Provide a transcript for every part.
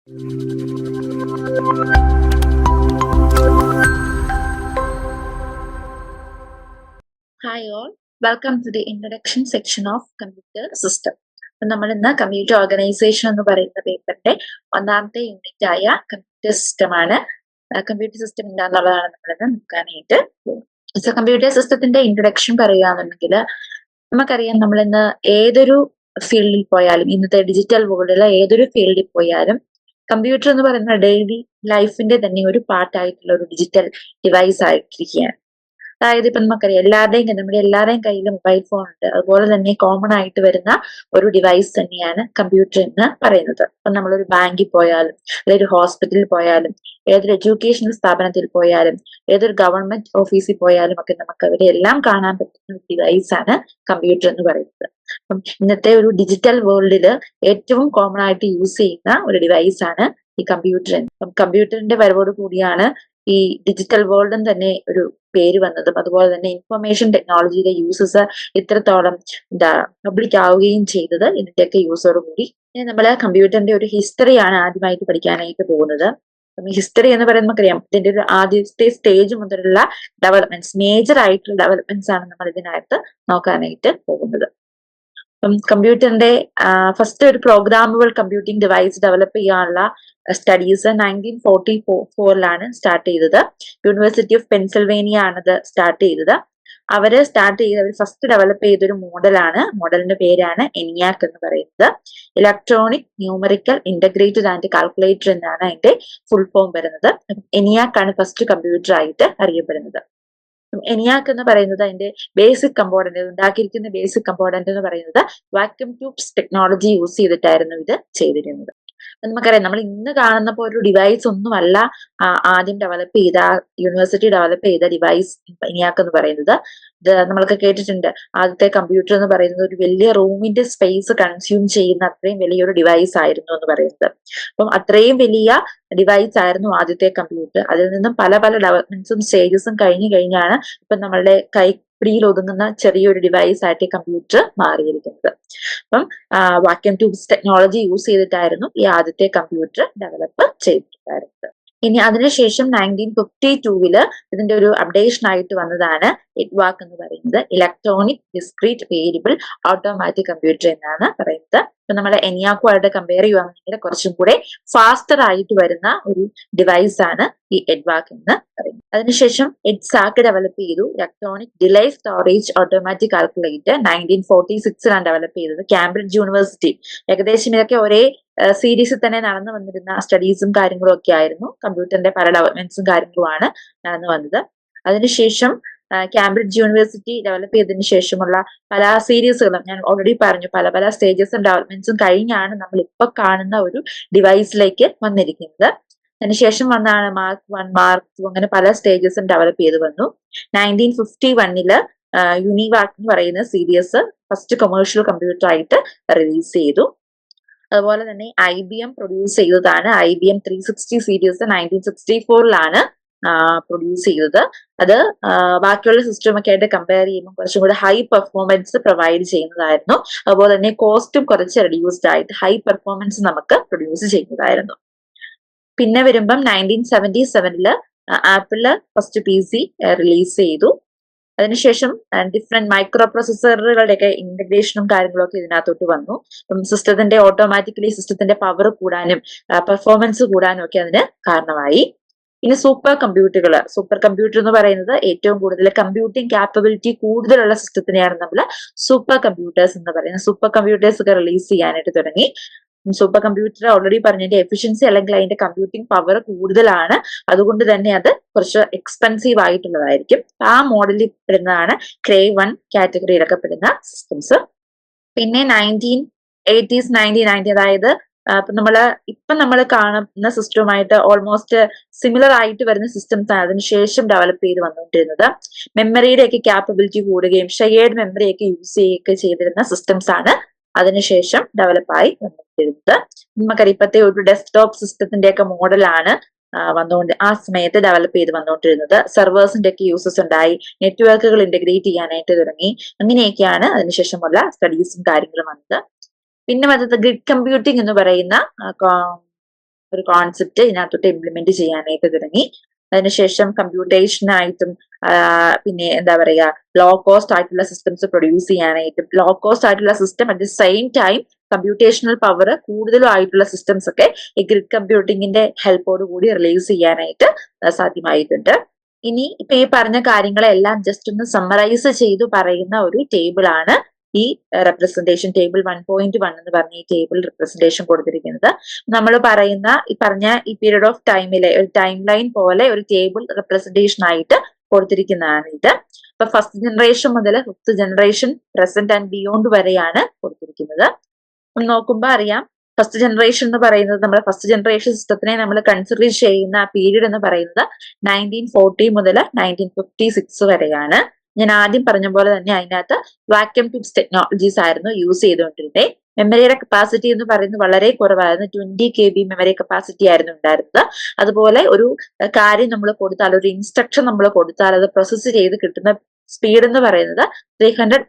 Hi all, welcome to the introduction section of computer system. നമ്മൾ ഇന്ന് computer organisation എന്ന് പറയുന്ന പേപ്പറിന്റെ ഒന്നാമത്തെ യൂണിറ്റ് ആയ കമ്പ്യൂട്ടർ സിസ്റ്റം ആണ്. കമ്പ്യൂട്ടർ സിസ്റ്റം എന്താണെന്നുള്ളതാണ് നമ്മളിന്ന് നോക്കാനായിട്ട് പോകുന്നത്. കമ്പ്യൂട്ടർ സിസ്റ്റത്തിന്റെ ഇൻട്രൊഡക്ഷൻ പറയുകയാണെന്നുണ്ടെങ്കിൽ നമുക്കറിയാം, നമ്മളിന്ന് ഏതൊരു ഫീൽഡിൽ പോയാലും, ഇന്നത്തെ ഡിജിറ്റൽ വേൾഡിലെ ഏതൊരു ഫീൽഡിൽ പോയാലും കമ്പ്യൂട്ടർ എന്ന് പറയുന്ന ഡെയിലി ലൈഫിന്റെ തന്നെ ഒരു പാർട്ടായിട്ടുള്ള ഒരു ഡിജിറ്റൽ ഡിവൈസ് ആയിട്ടിരിക്കുകയാണ്. അതായത് ഇപ്പൊ നമുക്കറിയാം, നമ്മുടെ എല്ലാവരുടെയും കയ്യിൽ മൊബൈൽ ഫോൺ ഉണ്ട്. അതുപോലെ തന്നെ കോമൺ ആയിട്ട് വരുന്ന ഒരു ഡിവൈസ് തന്നെയാണ് കമ്പ്യൂട്ടർ എന്ന് പറയുന്നത്. ഇപ്പൊ നമ്മളൊരു ബാങ്കിൽ പോയാലും, അല്ലെങ്കിൽ ഒരു ഹോസ്പിറ്റലിൽ പോയാലും, ഏതൊരു എഡ്യൂക്കേഷണൽ സ്ഥാപനത്തിൽ പോയാലും, ഏതൊരു ഗവൺമെന്റ് ഓഫീസിൽ പോയാലും ഒക്കെ നമുക്ക് അവിടെ എല്ലാം കാണാൻ പറ്റുന്ന ഒരു ഡിവൈസ് ആണ് കമ്പ്യൂട്ടർ എന്ന് പറയുന്നത്. അപ്പം ഇന്നത്തെ ഒരു ഡിജിറ്റൽ വേൾഡില് ഏറ്റവും കോമൺ ആയിട്ട് യൂസ് ചെയ്യുന്ന ഒരു ഡിവൈസ് ആണ് ഈ കമ്പ്യൂട്ടർ. കമ്പ്യൂട്ടറിന്റെ വരവോട് കൂടിയാണ് ഈ ഡിജിറ്റൽ വേൾഡും തന്നെ ഒരു പേര് വന്നതും, അതുപോലെ തന്നെ ഇൻഫർമേഷൻ ടെക്നോളജിയുടെ യൂസസ് ഇത്രത്തോളം പബ്ലിക് ആവുകയും ചെയ്തത് ഇതിന്റെയൊക്കെ യൂസോട് കൂടി. നമ്മൾ കമ്പ്യൂട്ടറിന്റെ ഒരു ഹിസ്റ്ററിയാണ് ആദ്യമായിട്ട് പഠിക്കാനായിട്ട് പോകുന്നത്. ഹിസ്റ്ററി എന്ന് പറയുന്നത് നമുക്കറിയാം, ഇതിന്റെ ഒരു ആദ്യത്തെ സ്റ്റേജ് മുതലുള്ള ഡെവലപ്മെന്റ്സ്, മേജർ ആയിട്ടുള്ള ഡെവലപ്മെന്റ്സ് ആണ് നമ്മൾ ഇതിനകത്ത് നോക്കാനായിട്ട് പോകുന്നത്. കമ്പ്യൂട്ടറിന്റെ ഫസ്റ്റ് ഒരു പ്രോഗ്രാമബിൾ കമ്പ്യൂട്ടിംഗ് ഡിവൈസ് ഡെവലപ്പ് ചെയ്യാനുള്ള സ്റ്റഡീസ് 1944 സ്റ്റാർട്ട് ചെയ്തത്. യൂണിവേഴ്സിറ്റി ഓഫ് പെൻസിൽവേനിയ ആണത് സ്റ്റാർട്ട് ചെയ്തത്. അവർ ഫസ്റ്റ് ഡെവലപ്പ് ചെയ്തൊരു മോഡലാണ്. മോഡലിന്റെ പേരാണ് ENIAC എന്ന് പറയുന്നത്. Electronic numerical integrated and calculator എന്നാണ് അതിന്റെ ഫുൾ ഫോം വരുന്നത്. ENIAC ആണ് ഫസ്റ്റ് കമ്പ്യൂട്ടർ ആയിട്ട് അറിയപ്പെടുന്നത്. ENIAC എന്ന് പറയുന്നത് അതിന്റെ ബേസിക് കമ്പോണന്റ്, ഉണ്ടാക്കിയിരിക്കുന്ന ബേസിക് കമ്പോണന്റ് എന്ന് പറയുന്നത് വാക്യൂം ട്യൂബ്സ് ടെക്നോളജി യൂസ് ചെയ്തിട്ടായിരുന്നു ഇത് ചെയ്തിരുന്നത്. നമുക്കറിയാം, നമ്മൾ ഇന്ന് കാണുന്ന പോലെ ഒരു ഡിവൈസ് ഒന്നുമല്ല ആദ്യം യൂണിവേഴ്സിറ്റി ഡെവലപ്പ് ചെയ്ത ഡിവൈസ് ENIAC എന്ന് പറയുന്നത്. ഇത് നമ്മളൊക്കെ കേട്ടിട്ടുണ്ട്, ആദ്യത്തെ കമ്പ്യൂട്ടർ എന്ന് പറയുന്നത് ഒരു വലിയ റൂമിന്റെ സ്പേസ് കൺസ്യൂം ചെയ്യുന്ന അത്രയും വലിയൊരു ഡിവൈസ് ആയിരുന്നു എന്ന് പറയുന്നത്. അപ്പം അത്രയും വലിയ ഡിവൈസ് ആയിരുന്നു ആദ്യത്തെ കമ്പ്യൂട്ടർ. അതിൽ നിന്നും പല പല ഡെവലപ്മെന്റ്സും സ്റ്റേജസും കഴിഞ്ഞാണ് ഇപ്പൊ നമ്മളുടെ കൈപ്പിടിയിൽ ഒതുങ്ങുന്ന ചെറിയൊരു ഡിവൈസ് ആയിട്ട് കമ്പ്യൂട്ടർ മാറിയിരിക്കുന്നത്. അപ്പം വാക്യൂം ട്യൂബ്സ് ടെക്നോളജി യൂസ് ചെയ്തിട്ടായിരുന്നു ഈ ആദ്യത്തെ കമ്പ്യൂട്ടർ ഡെവലപ്പ് ചെയ്തിട്ടുണ്ടായിരുന്നത്. ഇനി അതിനുശേഷം 1952 ഇതിന്റെ ഒരു അപ്ഡേഷൻ ആയിട്ട് വന്നതാണ് EDVAC എന്ന് പറയുന്നത്. Electronic discrete variable automatic computer എന്നാണ് പറയുന്നത്. ഇപ്പൊ നമ്മളെ ENIAC-ആയിട്ട് കമ്പയർ ചെയ്യുകയാണെങ്കിൽ കുറച്ചും കൂടെ ഫാസ്റ്റർ ആയിട്ട് വരുന്ന ഒരു ഡിവൈസ് ആണ് ഈ EDVAC എന്ന് പറയുന്നത്. അതിനുശേഷം EDSAC ഡെവലപ്പ് ചെയ്തു. Electronic delay storage automatic calculator 1946 develop ചെയ്തത്. Cambridge university. ഏകദേശം ഇതൊക്കെ ഒരേ സീരീസിൽ തന്നെ നടന്നു വന്നിരുന്ന സ്റ്റഡീസും കാര്യങ്ങളും ഒക്കെ ആയിരുന്നു. കമ്പ്യൂട്ടറിന്റെ പല ഡെവലപ്മെന്റ്സും കാര്യങ്ങളുമാണ് നടന്നു വന്നത്. അതിനുശേഷം കാംബ്രിഡ്ജ് യൂണിവേഴ്സിറ്റി ഡെവലപ്പ് ചെയ്തതിനു ശേഷമുള്ള പല സീരീസുകളും ഞാൻ ഓൾറെഡി പറഞ്ഞു, പല പല സ്റ്റേജസും ഡെവലപ്മെന്റ്സും കഴിഞ്ഞാണ് നമ്മൾ ഇപ്പൊ കാണുന്ന ഒരു ഡിവൈസിലേക്ക് വന്നിരിക്കുന്നത്. അതിനുശേഷം വന്നാണ് മാർക്ക് 1, മാർക്ക് 2 അങ്ങനെ പല സ്റ്റേജസും ഡെവലപ്പ് ചെയ്ത് വന്നു. 1951 യൂണിവാക് എന്ന് പറയുന്ന സീരീസ് ഫസ്റ്റ് കൊമേഴ്ഷ്യൽ കമ്പ്യൂട്ടർ ആയിട്ട് റിലീസ് ചെയ്തു. അതുപോലെ തന്നെ IBM പ്രൊഡ്യൂസ് ചെയ്തതാണ്. IBM 360 സീരീസ് 1964 പ്രൊഡ്യൂസ് ചെയ്തത്. അത് ബാക്കിയുള്ള സിസ്റ്റം ഒക്കെ ആയിട്ട് കമ്പയർ ചെയ്യുമ്പോൾ കുറച്ചും കൂടെ ഹൈ പെർഫോമൻസ് പ്രൊവൈഡ് ചെയ്യുന്നതായിരുന്നു. അതുപോലെ തന്നെ കോസ്റ്റും കുറച്ച് റെഡ്യൂസ്ഡ് ആയിട്ട് ഹൈ പെർഫോമൻസ് നമുക്ക് പ്രൊഡ്യൂസ് ചെയ്യുന്നതായിരുന്നു. പിന്നെ വരുമ്പം 1977 ആപ്പിള് ഫസ്റ്റ് PC റിലീസ് ചെയ്തു. അതിനുശേഷം ഡിഫറെന്റ് മൈക്രോ പ്രൊസസ്സറുകളുടെയൊക്കെ ഇന്റഗ്രേഷനും കാര്യങ്ങളൊക്കെ ഇതിനകത്തോട്ട് വന്നു. സിസ്റ്റത്തിന്റെ സിസ്റ്റത്തിന്റെ പവർ കൂടാനും പെർഫോമൻസ് കൂടാനും ഒക്കെ അതിന് കാരണമായി. ഇനി സൂപ്പർ കമ്പ്യൂട്ടർ എന്ന് പറയുന്നത് ഏറ്റവും കൂടുതൽ കമ്പ്യൂട്ടിംഗ് കാപ്പബിലിറ്റി കൂടുതലുള്ള സിസ്റ്റത്തിനെയാണ് നമ്മൾ സൂപ്പർ കമ്പ്യൂട്ടേഴ്സ് എന്ന് പറയുന്നത്. സൂപ്പർ കമ്പ്യൂട്ടേഴ്സ് ഒക്കെ റിലീസ് ചെയ്യാനായിട്ട് തുടങ്ങി. സൂപ്പർ കമ്പ്യൂട്ടർ ഓൾറെഡി പറഞ്ഞതിന്റെ എഫിഷ്യൻസി അല്ലെങ്കിൽ അതിന്റെ കമ്പ്യൂട്ടിംഗ് പവർ കൂടുതലാണ്. അതുകൊണ്ട് തന്നെ അത് കുറച്ച് എക്സ്പെൻസീവ് ആയിട്ടുള്ളതായിരിക്കും. ആ മോഡലിൽ പെടുന്നതാണ് Cray 1 കാറ്റഗറിയിലൊക്കെ പെടുന്ന സിസ്റ്റംസ്. പിന്നെ 1980s 1990 അതായത് ഇപ്പൊ നമ്മൾ കാണുന്ന സിസ്റ്റവുമായിട്ട് ഓൾമോസ്റ്റ് സിമിലർ ആയിട്ട് വരുന്ന സിസ്റ്റംസ് ആണ് അതിനുശേഷം ഡെവലപ്പ് ചെയ്ത് വന്നുകൊണ്ടിരുന്നത്. മെമ്മറിയുടെ ഒക്കെ ക്യാപ്പബിലിറ്റി കൂടുകയും ഷെയർഡ് മെമ്മറി ഒക്കെ യൂസ് ചെയ്യുകയൊക്കെ ചെയ്തിരുന്ന സിസ്റ്റംസ് ആണ് അതിനുശേഷം ഡെവലപ്പായി വന്നുകൊണ്ടിരുന്നത്. നമുക്കറിയാം, ഇപ്പോഴത്തെ ഒരു ഡെസ്ക്ടോപ്പ് സിസ്റ്റത്തിന്റെ ഒക്കെ മോഡലാണ് ആ സമയത്ത് ഡെവലപ്പ് ചെയ്ത് വന്നുകൊണ്ടിരുന്നത്. സെർവേഴ്സിന്റെ ഒക്കെ യൂസസ് ഉണ്ടായി, നെറ്റ്വർക്കുകൾ ഇന്റഗ്രേറ്റ് ചെയ്യാനായിട്ട് തുടങ്ങി. അങ്ങനെയൊക്കെയാണ് അതിനുശേഷമുള്ള സ്റ്റഡീസും കാര്യങ്ങളും വന്നത്. പിന്നെ വന്നത് ഗ്രിഡ് കമ്പ്യൂട്ടിംഗ് എന്ന് പറയുന്ന ഒരു കോൺസെപ്റ്റ് ഇതിനകത്തോട്ട് ഇംപ്ലിമെന്റ് ചെയ്യാനായിട്ട് തുടങ്ങി. അതിനുശേഷം കമ്പ്യൂട്ടേഷനായിട്ടും പിന്നെ എന്താ പറയുക, ലോ കോസ്റ്റ് ആയിട്ടുള്ള സിസ്റ്റംസ് പ്രൊഡ്യൂസ് ചെയ്യാനായിട്ടും, ലോ കോസ്റ്റ് ആയിട്ടുള്ള system at the same time computational power കൂടുതലും ആയിട്ടുള്ള സിസ്റ്റംസ് ഒക്കെ ഈ ഗ്രിഡ് കമ്പ്യൂട്ടിങ്ങിന്റെ ഹെൽപ്പോട് കൂടി റിലീസ് ചെയ്യാനായിട്ട് സാധ്യമായിട്ടുണ്ട്. ഇനി ഇപ്പൊ ഈ പറഞ്ഞ കാര്യങ്ങളെല്ലാം ജസ്റ്റ് ഒന്ന് സമ്മറൈസ് ചെയ്തു പറയുന്ന ഒരു ടേബിൾ ആണ് ഈ റെപ്രസെന്റേഷൻ ടേബിൾ 1.1 എന്ന് പറഞ്ഞ ഈ ടേബിൾ റെപ്രസെന്റേഷൻ കൊടുത്തിരിക്കുന്നത്. നമ്മൾ പറയുന്ന ഈ പറഞ്ഞ ഈ പീരീഡ് ഓഫ് ടൈമിലെ ഒരു ടൈം ലൈൻ പോലെ ഒരു ടേബിൾ റെപ്രസെന്റേഷൻ ആയിട്ട് കൊടുത്തിരിക്കുന്നതാണ് ഇത്. ഇപ്പൊ ഫസ്റ്റ് ജനറേഷൻ മുതൽ fifth generation, present and beyond വരെയാണ് കൊടുത്തിരിക്കുന്നത്. നോക്കുമ്പോ അറിയാം, ഫസ്റ്റ് ജനറേഷൻ എന്ന് പറയുന്നത്, നമ്മുടെ ഫസ്റ്റ് ജനറേഷൻ സിസ്റ്റത്തിനെ നമ്മൾ കൺസിഡർ ചെയ്യുന്ന പീരീഡ് എന്ന് പറയുന്നത് 1940 മുതൽ 1956 വരെയാണ്. ഞാൻ ആദ്യം പറഞ്ഞ പോലെ തന്നെ അതിനകത്ത് വാക്യൂം ട്യൂബ്സ് ടെക്നോളജീസ് ആയിരുന്നു യൂസ് ചെയ്തുകൊണ്ടിരുന്നത്. മെമ്മറിയുടെ കപ്പാസിറ്റി എന്ന് പറയുന്നത് വളരെ കുറവായിരുന്നു. 20 KB മെമ്മറി കപ്പാസിറ്റി ആയിരുന്നു ഉണ്ടായിരുന്നത്. അതുപോലെ ഒരു കാര്യം നമ്മൾ കൊടുത്താൽ, ഒരു ഇൻസ്ട്രക്ഷൻ നമ്മൾ കൊടുത്താൽ അത് പ്രോസസ്സ് ചെയ്ത് കിട്ടുന്ന സ്പീഡ് എന്ന് പറയുന്നത് 300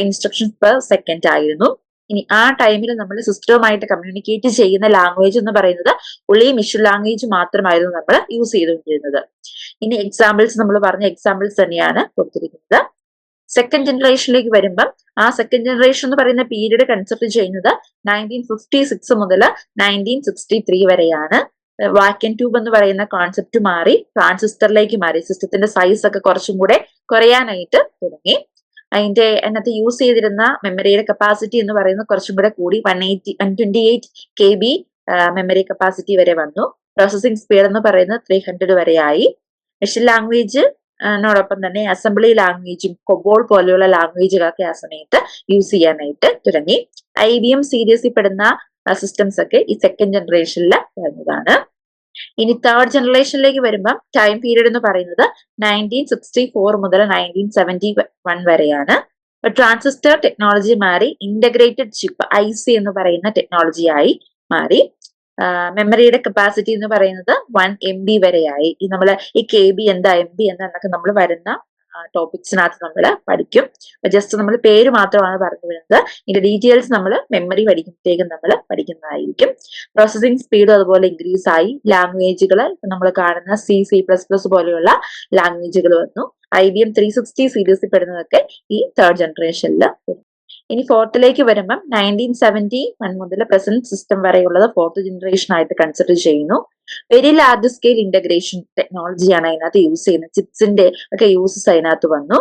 ഇൻസ്ട്രക്ഷൻസ് പെർ സെക്കൻഡ് ആയിരുന്നു. ഇനി ആ ടൈമിൽ നമ്മൾ സിസ്റ്റവുമായിട്ട് കമ്മ്യൂണിക്കേറ്റ് ചെയ്യുന്ന ലാംഗ്വേജ് എന്ന് പറയുന്നത് ഉള്ളി മെഷീൻ ലാംഗ്വേജ് മാത്രമായിരുന്നു നമ്മൾ യൂസ് ചെയ്തുകൊണ്ടിരുന്നത്. ഇനി എക്സാമ്പിൾസ് നമ്മൾ പറഞ്ഞ എക്സാമ്പിൾസ് തന്നെയാണ് കൊടുത്തിരിക്കുന്നത്. സെക്കൻഡ് ജനറേഷനിലേക്ക് വരുമ്പം ആ സെക്കൻഡ് ജനറേഷൻ എന്ന് പറയുന്ന പീരീഡ് കൺസിഡർ ചെയ്യുന്നത് 1956 മുതൽ 1963 വരെയാണ്. വാക്യൂം ട്യൂബ് എന്ന് പറയുന്ന കോൺസെപ്റ്റ് മാറി ട്രാൻസിസ്റ്ററിലേക്ക് മാറി. സിസ്റ്റത്തിന്റെ സൈസ് ഒക്കെ കുറച്ചും കൂടെ കുറയാനായിട്ട് തുടങ്ങി. അതിനകത്ത് യൂസ് ചെയ്തിരുന്ന മെമ്മറിയുടെ കപ്പാസിറ്റി എന്ന് പറയുന്നത് കുറച്ചും കൂടെ കൂടി 128 KB മെമ്മറി കപ്പാസിറ്റി വരെ വന്നു. പ്രോസസിംഗ് സ്പീഡ് എന്ന് പറയുന്നത് 300 വരെയായി. മെഷീൻ ലാംഗ്വേജ് നോടൊപ്പം തന്നെ അസംബ്ലി ലാംഗ്വേജും കൊബോൾ പോലെയുള്ള ലാംഗ്വേജുകളൊക്കെ ആ സമയത്ത് യൂസ് ചെയ്യാനായിട്ട് തുടങ്ങി. IBM സീരീസിൽ പെടുന്ന സിസ്റ്റംസ് ഒക്കെ ഈ സെക്കൻഡ് ജനറേഷനിൽ വരുന്നതാണ്. ഇനി തേർഡ് ജനറേഷനിലേക്ക് വരുമ്പോൾ ടൈം പീരീഡ് എന്ന് പറയുന്നത് 1964 മുതൽ 1971 വരെയാണ്. ട്രാൻസിസ്റ്റർ ടെക്നോളജി മാറി ഇന്റഗ്രേറ്റഡ് ചിപ്പ് IC എന്ന് പറയുന്ന ടെക്നോളജി ആയി മാറി. മെമ്മറിയുടെ കപ്പാസിറ്റി എന്ന് പറയുന്നത് 1 MB വരെയായി. ഈ നമ്മള് ഈ KB എന്താ, MB എന്താ എന്നൊക്കെ നമ്മൾ വരുന്ന ടോപ്പിക്സിനകത്ത് നമ്മൾ പഠിക്കും. ജസ്റ്റ് നമ്മൾ പേര് മാത്രമാണ് പറഞ്ഞു വരുന്നത്. ഇതിന്റെ ഡീറ്റെയിൽസ് നമ്മൾ മെമ്മറി പഠിക്കുമ്പോഴത്തേക്കും നമ്മൾ പഠിക്കുന്നതായിരിക്കും. പ്രോസസിംഗ് സ്പീഡ് അതുപോലെ ഇൻക്രീസ് ആയി. ലാംഗ്വേജുകൾ നമ്മൾ കാണുന്ന C++ പോലെയുള്ള ലാംഗ്വേജുകൾ വന്നു. IBM 360 സീരീസിൽ പെടുന്നതൊക്കെ ഈ തേർഡ് ജനറേഷനിൽ വരും. ഇനി ഫോർത്തിലേക്ക് വരുമ്പം 1971 മുതൽ പ്രസന്റ് സിസ്റ്റം വരെയുള്ളത് ഫോർത്ത് ജനറേഷൻ ആയിട്ട് കൺസിഡർ ചെയ്യുന്നു. വെരി ലാർജ് സ്കെയിൽ ഇന്റഗ്രേഷൻ ടെക്നോളജിയാണ് അതിനകത്ത് യൂസ് ചെയ്യുന്നത്. ചിപ്സിന്റെ ഒക്കെ യൂസസ് അതിനകത്ത് വന്നു.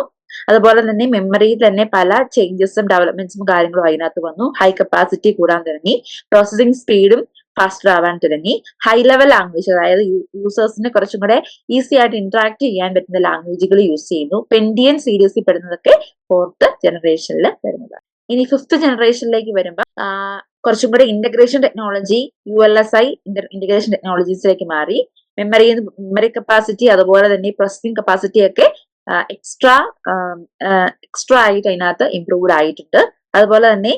അതുപോലെ തന്നെ മെമ്മറിയിൽ തന്നെ പല ചേഞ്ചസും ഡെവലപ്മെന്റ്സും കാര്യങ്ങളും അതിനകത്ത് വന്നു. ഹൈ കപ്പാസിറ്റി കൂടാൻ തുടങ്ങി. പ്രോസസിംഗ് സ്പീഡും ഫാസ്റ്റർ ആവാൻ തുടങ്ങി. ഹൈ ലെവൽ ലാംഗ്വേജ്, അതായത് യൂസേഴ്സിന് കുറച്ചും കൂടെ ഈസി ആയിട്ട് ഇന്ററാക്ട് ചെയ്യാൻ പറ്റുന്ന ലാംഗ്വേജുകൾ യൂസ് ചെയ്യുന്നു. പെന്റിയൻ സീരീസിൽ പെടുന്നതൊക്കെ ഫോർത്ത് ജനറേഷനിൽ വരുന്നതാണ്. ഇനി ഫിഫ്ത്ത് ജനറേഷനിലേക്ക് വരുമ്പോൾ കുറച്ചും കൂടെ ഇന്റഗ്രേഷൻ ടെക്നോളജി, ULSI ഇന്റഗ്രേഷൻ ടെക്നോളജീസിലേക്ക് മാറി. മെമ്മറി കപ്പാസിറ്റി അതുപോലെ തന്നെ പ്രോസസിംഗ് കപ്പാസിറ്റി ഒക്കെ എക്സ്ട്രാ ആയിട്ട് അതിനകത്ത് ഇംപ്രൂവ്ഡ് ആയിട്ടുണ്ട്. അതുപോലെ തന്നെ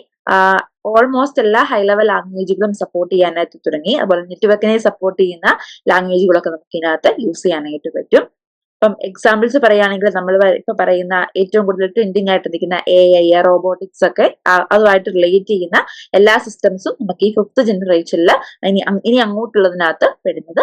ഓൾമോസ്റ്റ് എല്ലാ ഹൈ ലെവൽ ലാംഗ്വേജുകളും സപ്പോർട്ട് ചെയ്യാനായിട്ട് തുടങ്ങി. അതുപോലെ നെറ്റ്വർക്കിനെ സപ്പോർട്ട് ചെയ്യുന്ന ലാംഗ്വേജുകളൊക്കെ നമുക്ക് ഇതിനകത്ത് യൂസ് ചെയ്യാനായിട്ട് പറ്റും. ഇപ്പം എക്സാമ്പിൾസ് പറയുകയാണെങ്കിൽ നമ്മൾ ഇപ്പൊ പറയുന്ന ഏറ്റവും കൂടുതൽ ട്രെൻഡിങ് ആയിട്ട് നിൽക്കുന്ന AI, റോബോട്ടിക്സ് ഒക്കെ അതുമായിട്ട് റിലേറ്റ് ചെയ്യുന്ന എല്ലാ സിസ്റ്റംസും നമുക്ക് ഈ ഫിഫ്ത്ത് ജനറേഷനിൽ ഇനി അങ്ങോട്ടുള്ളതിനകത്ത് വരുന്നത്.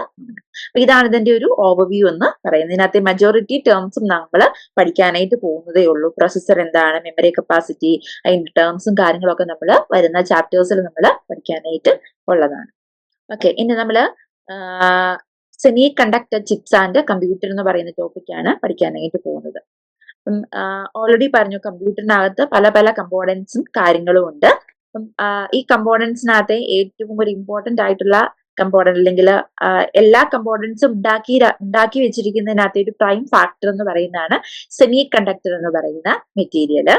അപ്പൊ ഇതാണ് ഇതിന്റെ ഒരു ഓവർവ്യൂ എന്ന് പറയുന്നത്. ഇതിനകത്തെ മെജോറിറ്റി ടേംസും നമ്മൾ പഠിക്കാനായിട്ട് പോകുന്നതേ ഉള്ളൂ. പ്രൊസസർ എന്താണ്, മെമ്മറി കപ്പാസിറ്റി, അതിന്റെ ടേംസും കാര്യങ്ങളൊക്കെ നമ്മൾ വരുന്ന ചാപ്റ്റേഴ്സിൽ നമ്മൾ പഠിക്കാനായിട്ട് ഉള്ളതാണ്. ഓക്കെ, ഇനി നമ്മള് semi conductor chips and computer എന്ന് പറയുന്ന ടോപ്പിക്കാണ് പഠിക്കാനായിട്ട് പോകുന്നത്. ഓൾറെഡി പറഞ്ഞു, കമ്പ്യൂട്ടറിനകത്ത് പല പല കമ്പോണൻസും കാര്യങ്ങളും ഉണ്ട്. അപ്പം ഈ കമ്പോണൻസിനകത്തെ ഏറ്റവും ഒരു ഇമ്പോർട്ടന്റ് ആയിട്ടുള്ള കമ്പോണന്റ് അല്ലെങ്കിൽ എല്ലാ കമ്പോണൻസും ഉണ്ടാക്കി വെച്ചിരിക്കുന്നതിനകത്ത് ഒരു പ്രൈം ഫാക്ടർ എന്ന് പറയുന്നതാണ് സെമി കണ്ടക്ടർ എന്ന് പറയുന്ന material.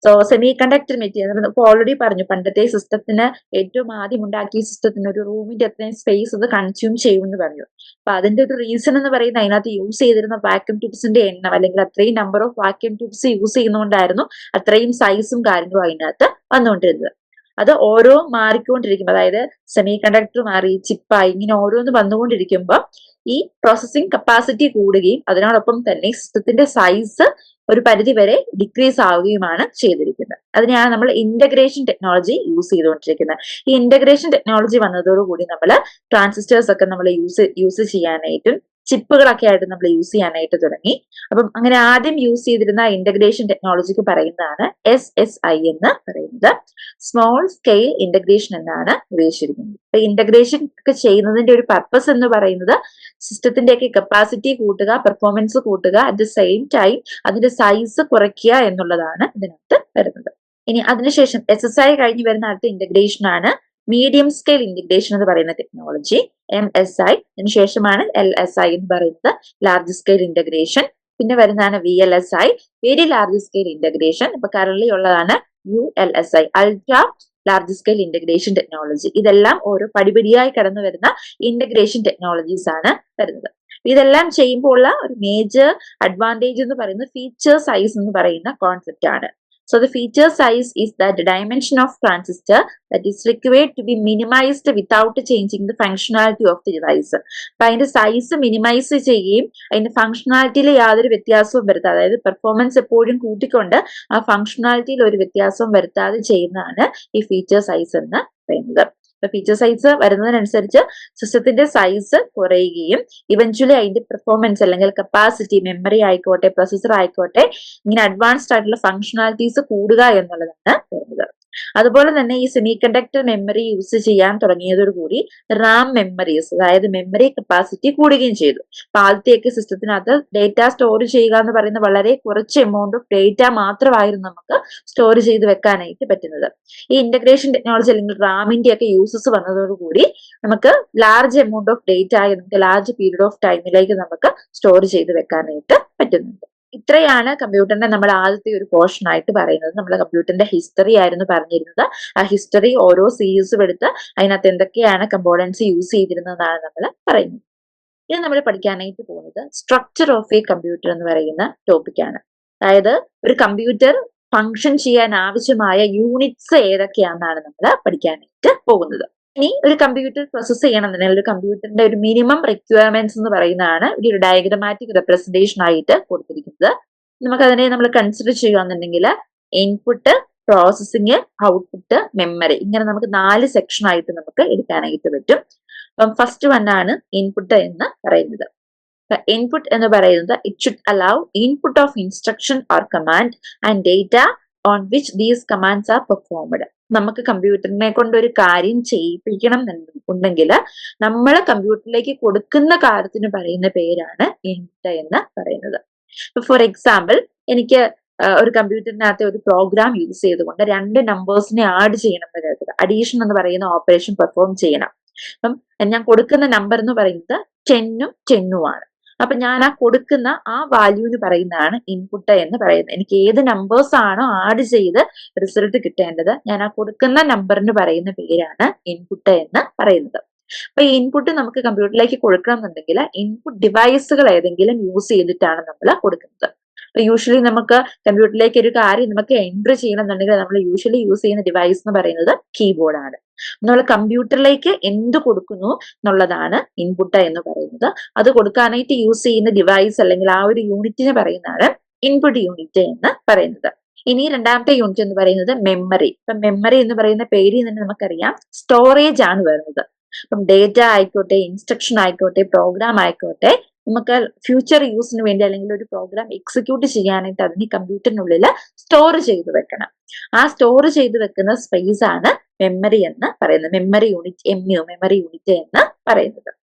So semi conductor material ഇപ്പൊ ഓൾറെഡി പറഞ്ഞു, പണ്ടത്തെ സിസ്റ്റത്തിന് ഏറ്റവും ആദ്യം ഉണ്ടാക്കിയ സിസ്റ്റത്തിന് ഒരു റൂമിന്റെ അത്രയും സ്പേസ് അത് കൺസ്യൂം ചെയ്യുമെന്ന് പറഞ്ഞു. അപ്പൊ അതിന്റെ ഒരു റീസൺ എന്ന് പറയുന്നത് അതിനകത്ത് യൂസ് ചെയ്തിരുന്ന വാക്യൂം ട്യൂബ്സിന്റെ എണ്ണം, അല്ലെങ്കിൽ അത്രയും number of vacuum tubes use ചെയ്യുന്നതുകൊണ്ടായിരുന്നു അത്രയും സൈസും കാര്യങ്ങളും അതിനകത്ത് വന്നുകൊണ്ടിരുന്നത്. അത് ഓരോ മാറിക്കൊണ്ടിരിക്കും, അതായത് സെമി കണ്ടക്ടർ മാറി, ചിപ്പായി, ഇങ്ങനെ ഓരോന്ന് വന്നുകൊണ്ടിരിക്കുമ്പോൾ ഈ പ്രോസസ്സിംഗ് കപ്പാസിറ്റി കൂടുകയും അതിനോടൊപ്പം തന്നെ സിസ്റ്റത്തിന്റെ സൈസ് ഒരു പരിധി വരെ ഡിക്രീസ് ആവുകയുമാണ് ചെയ്തിരിക്കുന്നത്. അതിനെയാണ് നമ്മൾ ഇന്റഗ്രേഷൻ ടെക്നോളജി യൂസ് ചെയ്തുകൊണ്ടിരിക്കുന്നത്. ഈ ഇന്റഗ്രേഷൻ ടെക്നോളജി വന്നതോടുകൂടി നമ്മൾ ട്രാൻസിസ്റ്റേഴ്സ് ഒക്കെ നമ്മൾ യൂസ് ചെയ്യാനായിട്ടും ചിപ്പുകളൊക്കെ ആയിട്ട് നമ്മൾ യൂസ് ചെയ്യാനായിട്ട് തുടങ്ങി. അപ്പം അങ്ങനെ ആദ്യം യൂസ് ചെയ്തിരുന്ന ഇന്റഗ്രേഷൻ ടെക്നോളജിക്ക് പറയുന്നതാണ് SSI എന്ന് പറയുന്നത്. സ്മോൾ സ്കെയിൽ ഇന്റഗ്രേഷൻ എന്നാണ് ഉദ്ദേശിച്ചിരിക്കുന്നത്. അപ്പൊ ഇന്റഗ്രേഷൻ ഒക്കെ ചെയ്യുന്നതിന്റെ ഒരു പർപ്പസ് എന്ന് പറയുന്നത് സിസ്റ്റത്തിന്റെയൊക്കെ കപ്പാസിറ്റി കൂട്ടുക, പെർഫോമൻസ് കൂട്ടുക, അറ്റ് ദ സെയിം ടൈം അതിന്റെ സൈസ് കുറയ്ക്കുക എന്നുള്ളതാണ് ഇതിനകത്ത് വരുന്നത്. ഇനി അതിനുശേഷം SSI കഴിഞ്ഞ് വരുന്ന അടുത്ത ഇന്റഗ്രേഷൻ ആണ് മീഡിയം സ്കെയിൽ ഇന്റഗ്രേഷൻ എന്ന് പറയുന്ന ടെക്നോളജി, MSI. അതിനുശേഷമാണ് LSI എന്ന് പറയുന്നത്, ലാർജ് സ്കെയിൽ ഇന്റഗ്രേഷൻ. പിന്നെ വരുന്നതാണ് VLSI, very large scale integration. ഇപ്പൊ കറന്റ് ഉള്ളതാണ് ULSI, ultra large scale integration technology. ഇതെല്ലാം ഓരോ പടിപടിയായി കടന്നു വരുന്ന ഇന്റഗ്രേഷൻ ടെക്നോളജീസ് ആണ് വരുന്നത്. ഇതെല്ലാം ചെയ്യുമ്പോൾ ഉള്ള ഒരു മേജർ അഡ്വാൻറ്റേജ് എന്ന് പറയുന്നത് ഫീച്ചർ സൈസ് എന്ന് പറയുന്ന കോൺസെപ്റ്റ് ആണ്. So the feature size is that the dimension of transistor that is required to be minimized without changing the functionality of the device. അപ്പൊ അതിന്റെ സൈസ് മിനിമൈസ് ചെയ്യുകയും അതിന്റെ ഫംഗ്ഷനാലിറ്റിയിൽ യാതൊരു വ്യത്യാസവും വരുത്താതെ, അതായത് പെർഫോമൻസ് എപ്പോഴും കൂട്ടിക്കൊണ്ട് ആ ഫംഗ്ഷനാലിറ്റിയിൽ ഒരു വ്യത്യാസവും വരുത്താതെ ചെയ്യുന്നതാണ് ഈ ഫീച്ചർ സൈസ് എന്ന് പറയുന്നത്. ഫീച്ചർ സൈസ് വരുന്നതിനനുസരിച്ച് സിസ്റ്റത്തിന്റെ സൈസ് കുറയുകയും ഇവഞ്ച്വലി അതിന്റെ പെർഫോമൻസ് അല്ലെങ്കിൽ കപ്പാസിറ്റി, മെമ്മറി ആയിക്കോട്ടെ, പ്രൊസസർ ആയിക്കോട്ടെ, ഇങ്ങനെ അഡ്വാൻസ്ഡ് ആയിട്ടുള്ള ഫംഗ്ഷനാലിറ്റീസ് കൂടുക എന്നുള്ളതാണ് വരുന്നത്. അതുപോലെ തന്നെ ഈ സെമി കണ്ടക്ടർ മെമ്മറി യൂസ് ചെയ്യാൻ തുടങ്ങിയതോടുകൂടി റാം മെമ്മറീസ്, അതായത് മെമ്മറി കപ്പാസിറ്റി കൂടുകയും ചെയ്തു. അപ്പൊ ആദ്യത്തെയൊക്കെ സിസ്റ്റത്തിനകത്ത് ഡേറ്റ സ്റ്റോർ ചെയ്യുക എന്ന് പറയുന്ന വളരെ കുറച്ച് എമൗണ്ട് ഓഫ് ഡേറ്റ മാത്രമായിരുന്നു നമുക്ക് സ്റ്റോർ ചെയ്ത് വെക്കാനായിട്ട് പറ്റുന്നത്. ഈ ഇന്റഗ്രേഷൻ ടെക്നോളജി അല്ലെങ്കിൽ റാമിന്റെ ഒക്കെ യൂസസ് വന്നതോടുകൂടി നമുക്ക് ലാർജ് എമൗണ്ട് ഓഫ് ഡേറ്റ നമുക്ക് ലാർജ് പീരീഡ് ഓഫ് ടൈമിലേക്ക് നമുക്ക് സ്റ്റോർ ചെയ്ത് വെക്കാനായിട്ട് പറ്റുന്നുണ്ട്. ഇത്രയാണ് കമ്പ്യൂട്ടറിന്റെ നമ്മൾ ആദ്യത്തെ ഒരു പോർഷൻ ആയിട്ട് പറയുന്നത്. നമ്മൾ കമ്പ്യൂട്ടറിന്റെ ഹിസ്റ്ററി ആയിരുന്നു പറഞ്ഞിരുന്നത്. ആ ഹിസ്റ്ററി ഓരോ സീരീസും എടുത്ത് അതിനകത്ത് എന്തൊക്കെയാണ് കമ്പോണൻസ് യൂസ് ചെയ്തിരുന്നതാണ് നമ്മൾ പറയുന്നത്. ഇത് നമ്മൾ പഠിക്കാനായിട്ട് പോകുന്നത് സ്ട്രക്ചർ ഓഫ് എ കമ്പ്യൂട്ടർ എന്ന് പറയുന്ന ടോപ്പിക്കാണ്. അതായത് ഒരു കമ്പ്യൂട്ടർ ഫങ്ഷൻ ചെയ്യാൻ ആവശ്യമായ യൂണിറ്റ്സ് ഏതൊക്കെയാണെന്നാണ് നമ്മൾ പഠിക്കാനായിട്ട് പോകുന്നത്. ഇനി ഒരു കമ്പ്യൂട്ടർ പ്രോസസ് ചെയ്യണമെന്നുണ്ടെങ്കിൽ ഒരു കമ്പ്യൂട്ടറിന്റെ ഒരു മിനിമം റിക്വയർമെന്റ്സ് എന്ന് പറയുന്നതാണ് ഒരു ഡയഗ്രമാറ്റിക് റെപ്രസെന്റേഷൻ ആയിട്ട് കൊടുത്തിരിക്കുന്നത്. നമുക്കതിനെ നമ്മൾ കൺസിഡർ ചെയ്യുകയാണെന്നുണ്ടെങ്കിൽ ഇൻപുട്ട്, പ്രോസസ്സിങ്, ഔട്ട്പുട്ട്, മെമ്മറി, ഇങ്ങനെ നമുക്ക് 4 സെക്ഷൻ ആയിട്ട് നമുക്ക് എടുക്കാനായിട്ട് പറ്റും. അപ്പം ഫസ്റ്റ് വൺ ആണ് ഇൻപുട്ട് എന്ന് പറയുന്നത്. ഇൻപുട്ട് എന്ന് പറയുന്നത് it should allow input of instruction or command and data on which these commands are performed. നമുക്ക് കമ്പ്യൂട്ടറിനെ കൊണ്ട് ഒരു കാര്യം ചെയ്യിപ്പിക്കണം എന്നുണ്ടെങ്കിൽ നമ്മൾ കമ്പ്യൂട്ടറിലേക്ക് കൊടുക്കുന്ന കാര്യത്തിന് പറയുന്ന പേരാണ് ഇൻപുട്ട് എന്ന് പറയുന്നത്. ഫോർ എക്സാമ്പിൾ, എനിക്ക് ഒരു കമ്പ്യൂട്ടറിനകത്ത് ഒരു പ്രോഗ്രാം യൂസ് ചെയ്തുകൊണ്ട് 2 നമ്പേഴ്സിനെ ആഡ് ചെയ്യണം എന്ന് കരുതുക. അഡീഷൻ എന്ന് പറയുന്ന ഓപ്പറേഷൻ പെർഫോം ചെയ്യണം. അപ്പം ഞാൻ കൊടുക്കുന്ന നമ്പർ എന്ന് പറയുന്നത് 10ഉം 10ഉം ആണ്. അപ്പൊ ഞാൻ ആ കൊടുക്കുന്ന ആ വാല്യൂന്ന് പറയുന്നതാണ് ഇൻപുട്ട് എന്ന് പറയുന്നത്. എനിക്ക് ഏത് നമ്പേഴ്സ് ആണോ ആഡ് ചെയ്ത് റിസൾട്ട് കിട്ടേണ്ടത്, ഞാൻ ആ കൊടുക്കുന്ന നമ്പറിന് പറയുന്ന പേരാണ് ഇൻപുട്ട് എന്ന് പറയുന്നത്. അപ്പൊ ഈ ഇൻപുട്ട് നമുക്ക് കമ്പ്യൂട്ടറിലേക്ക് കൊടുക്കണം എന്നുണ്ടെങ്കിൽ ഇൻപുട്ട് ഡിവൈസുകൾ ഏതെങ്കിലും യൂസ് ചെയ്തിട്ടാണ് നമ്മൾ കൊടുക്കുന്നത്. യൂഷ്വലി നമുക്ക് കമ്പ്യൂട്ടറിലേക്ക് ഒരു കാര്യം നമുക്ക് എൻട്രി ചെയ്യണം എന്നുണ്ടെങ്കിൽ നമ്മൾ യൂഷ്വലി യൂസ് ചെയ്യുന്ന ഡിവൈസ് എന്ന് പറയുന്നത് കീബോർഡ് ആണ്. നമ്മൾ കമ്പ്യൂട്ടറിലേക്ക് എന്ത് കൊടുക്കുന്നു എന്നുള്ളതാണ് ഇൻപുട്ട് എന്ന് പറയുന്നത്. അത് കൊടുക്കാനായിട്ട് യൂസ് ചെയ്യുന്ന ഡിവൈസ് അല്ലെങ്കിൽ ആ ഒരു യൂണിറ്റിനെ പറയുന്നതാണ് ഇൻപുട്ട് യൂണിറ്റ് എന്ന് പറയുന്നത്. ഇനി രണ്ടാമത്തെ യൂണിറ്റ് എന്ന് പറയുന്നത് മെമ്മറി. ഇപ്പൊ മെമ്മറി എന്ന് പറയുന്ന പേരിൽ തന്നെ നമുക്കറിയാം സ്റ്റോറേജ് ആണ് വരുന്നത്. അപ്പം ഡേറ്റ ആയിക്കോട്ടെ, ഇൻസ്ട്രക്ഷൻ ആയിക്കോട്ടെ, പ്രോഗ്രാം ആയിക്കോട്ടെ, നമുക്ക് ഫ്യൂച്ചർ യൂസിന് വേണ്ടി അല്ലെങ്കിൽ ഒരു പ്രോഗ്രാം എക്സിക്യൂട്ട് ചെയ്യാനായിട്ട് അതിന് കമ്പ്യൂട്ടറിനുള്ളിൽ സ്റ്റോർ ചെയ്ത് വെക്കണം. ആ സ്റ്റോർ ചെയ്ത് വെക്കുന്ന സ്പേസ് ആണ് മെമ്മറി എന്ന് പറയുന്നത്. Memory unit, MU, memory unit എന്ന് പറയുന്നത്.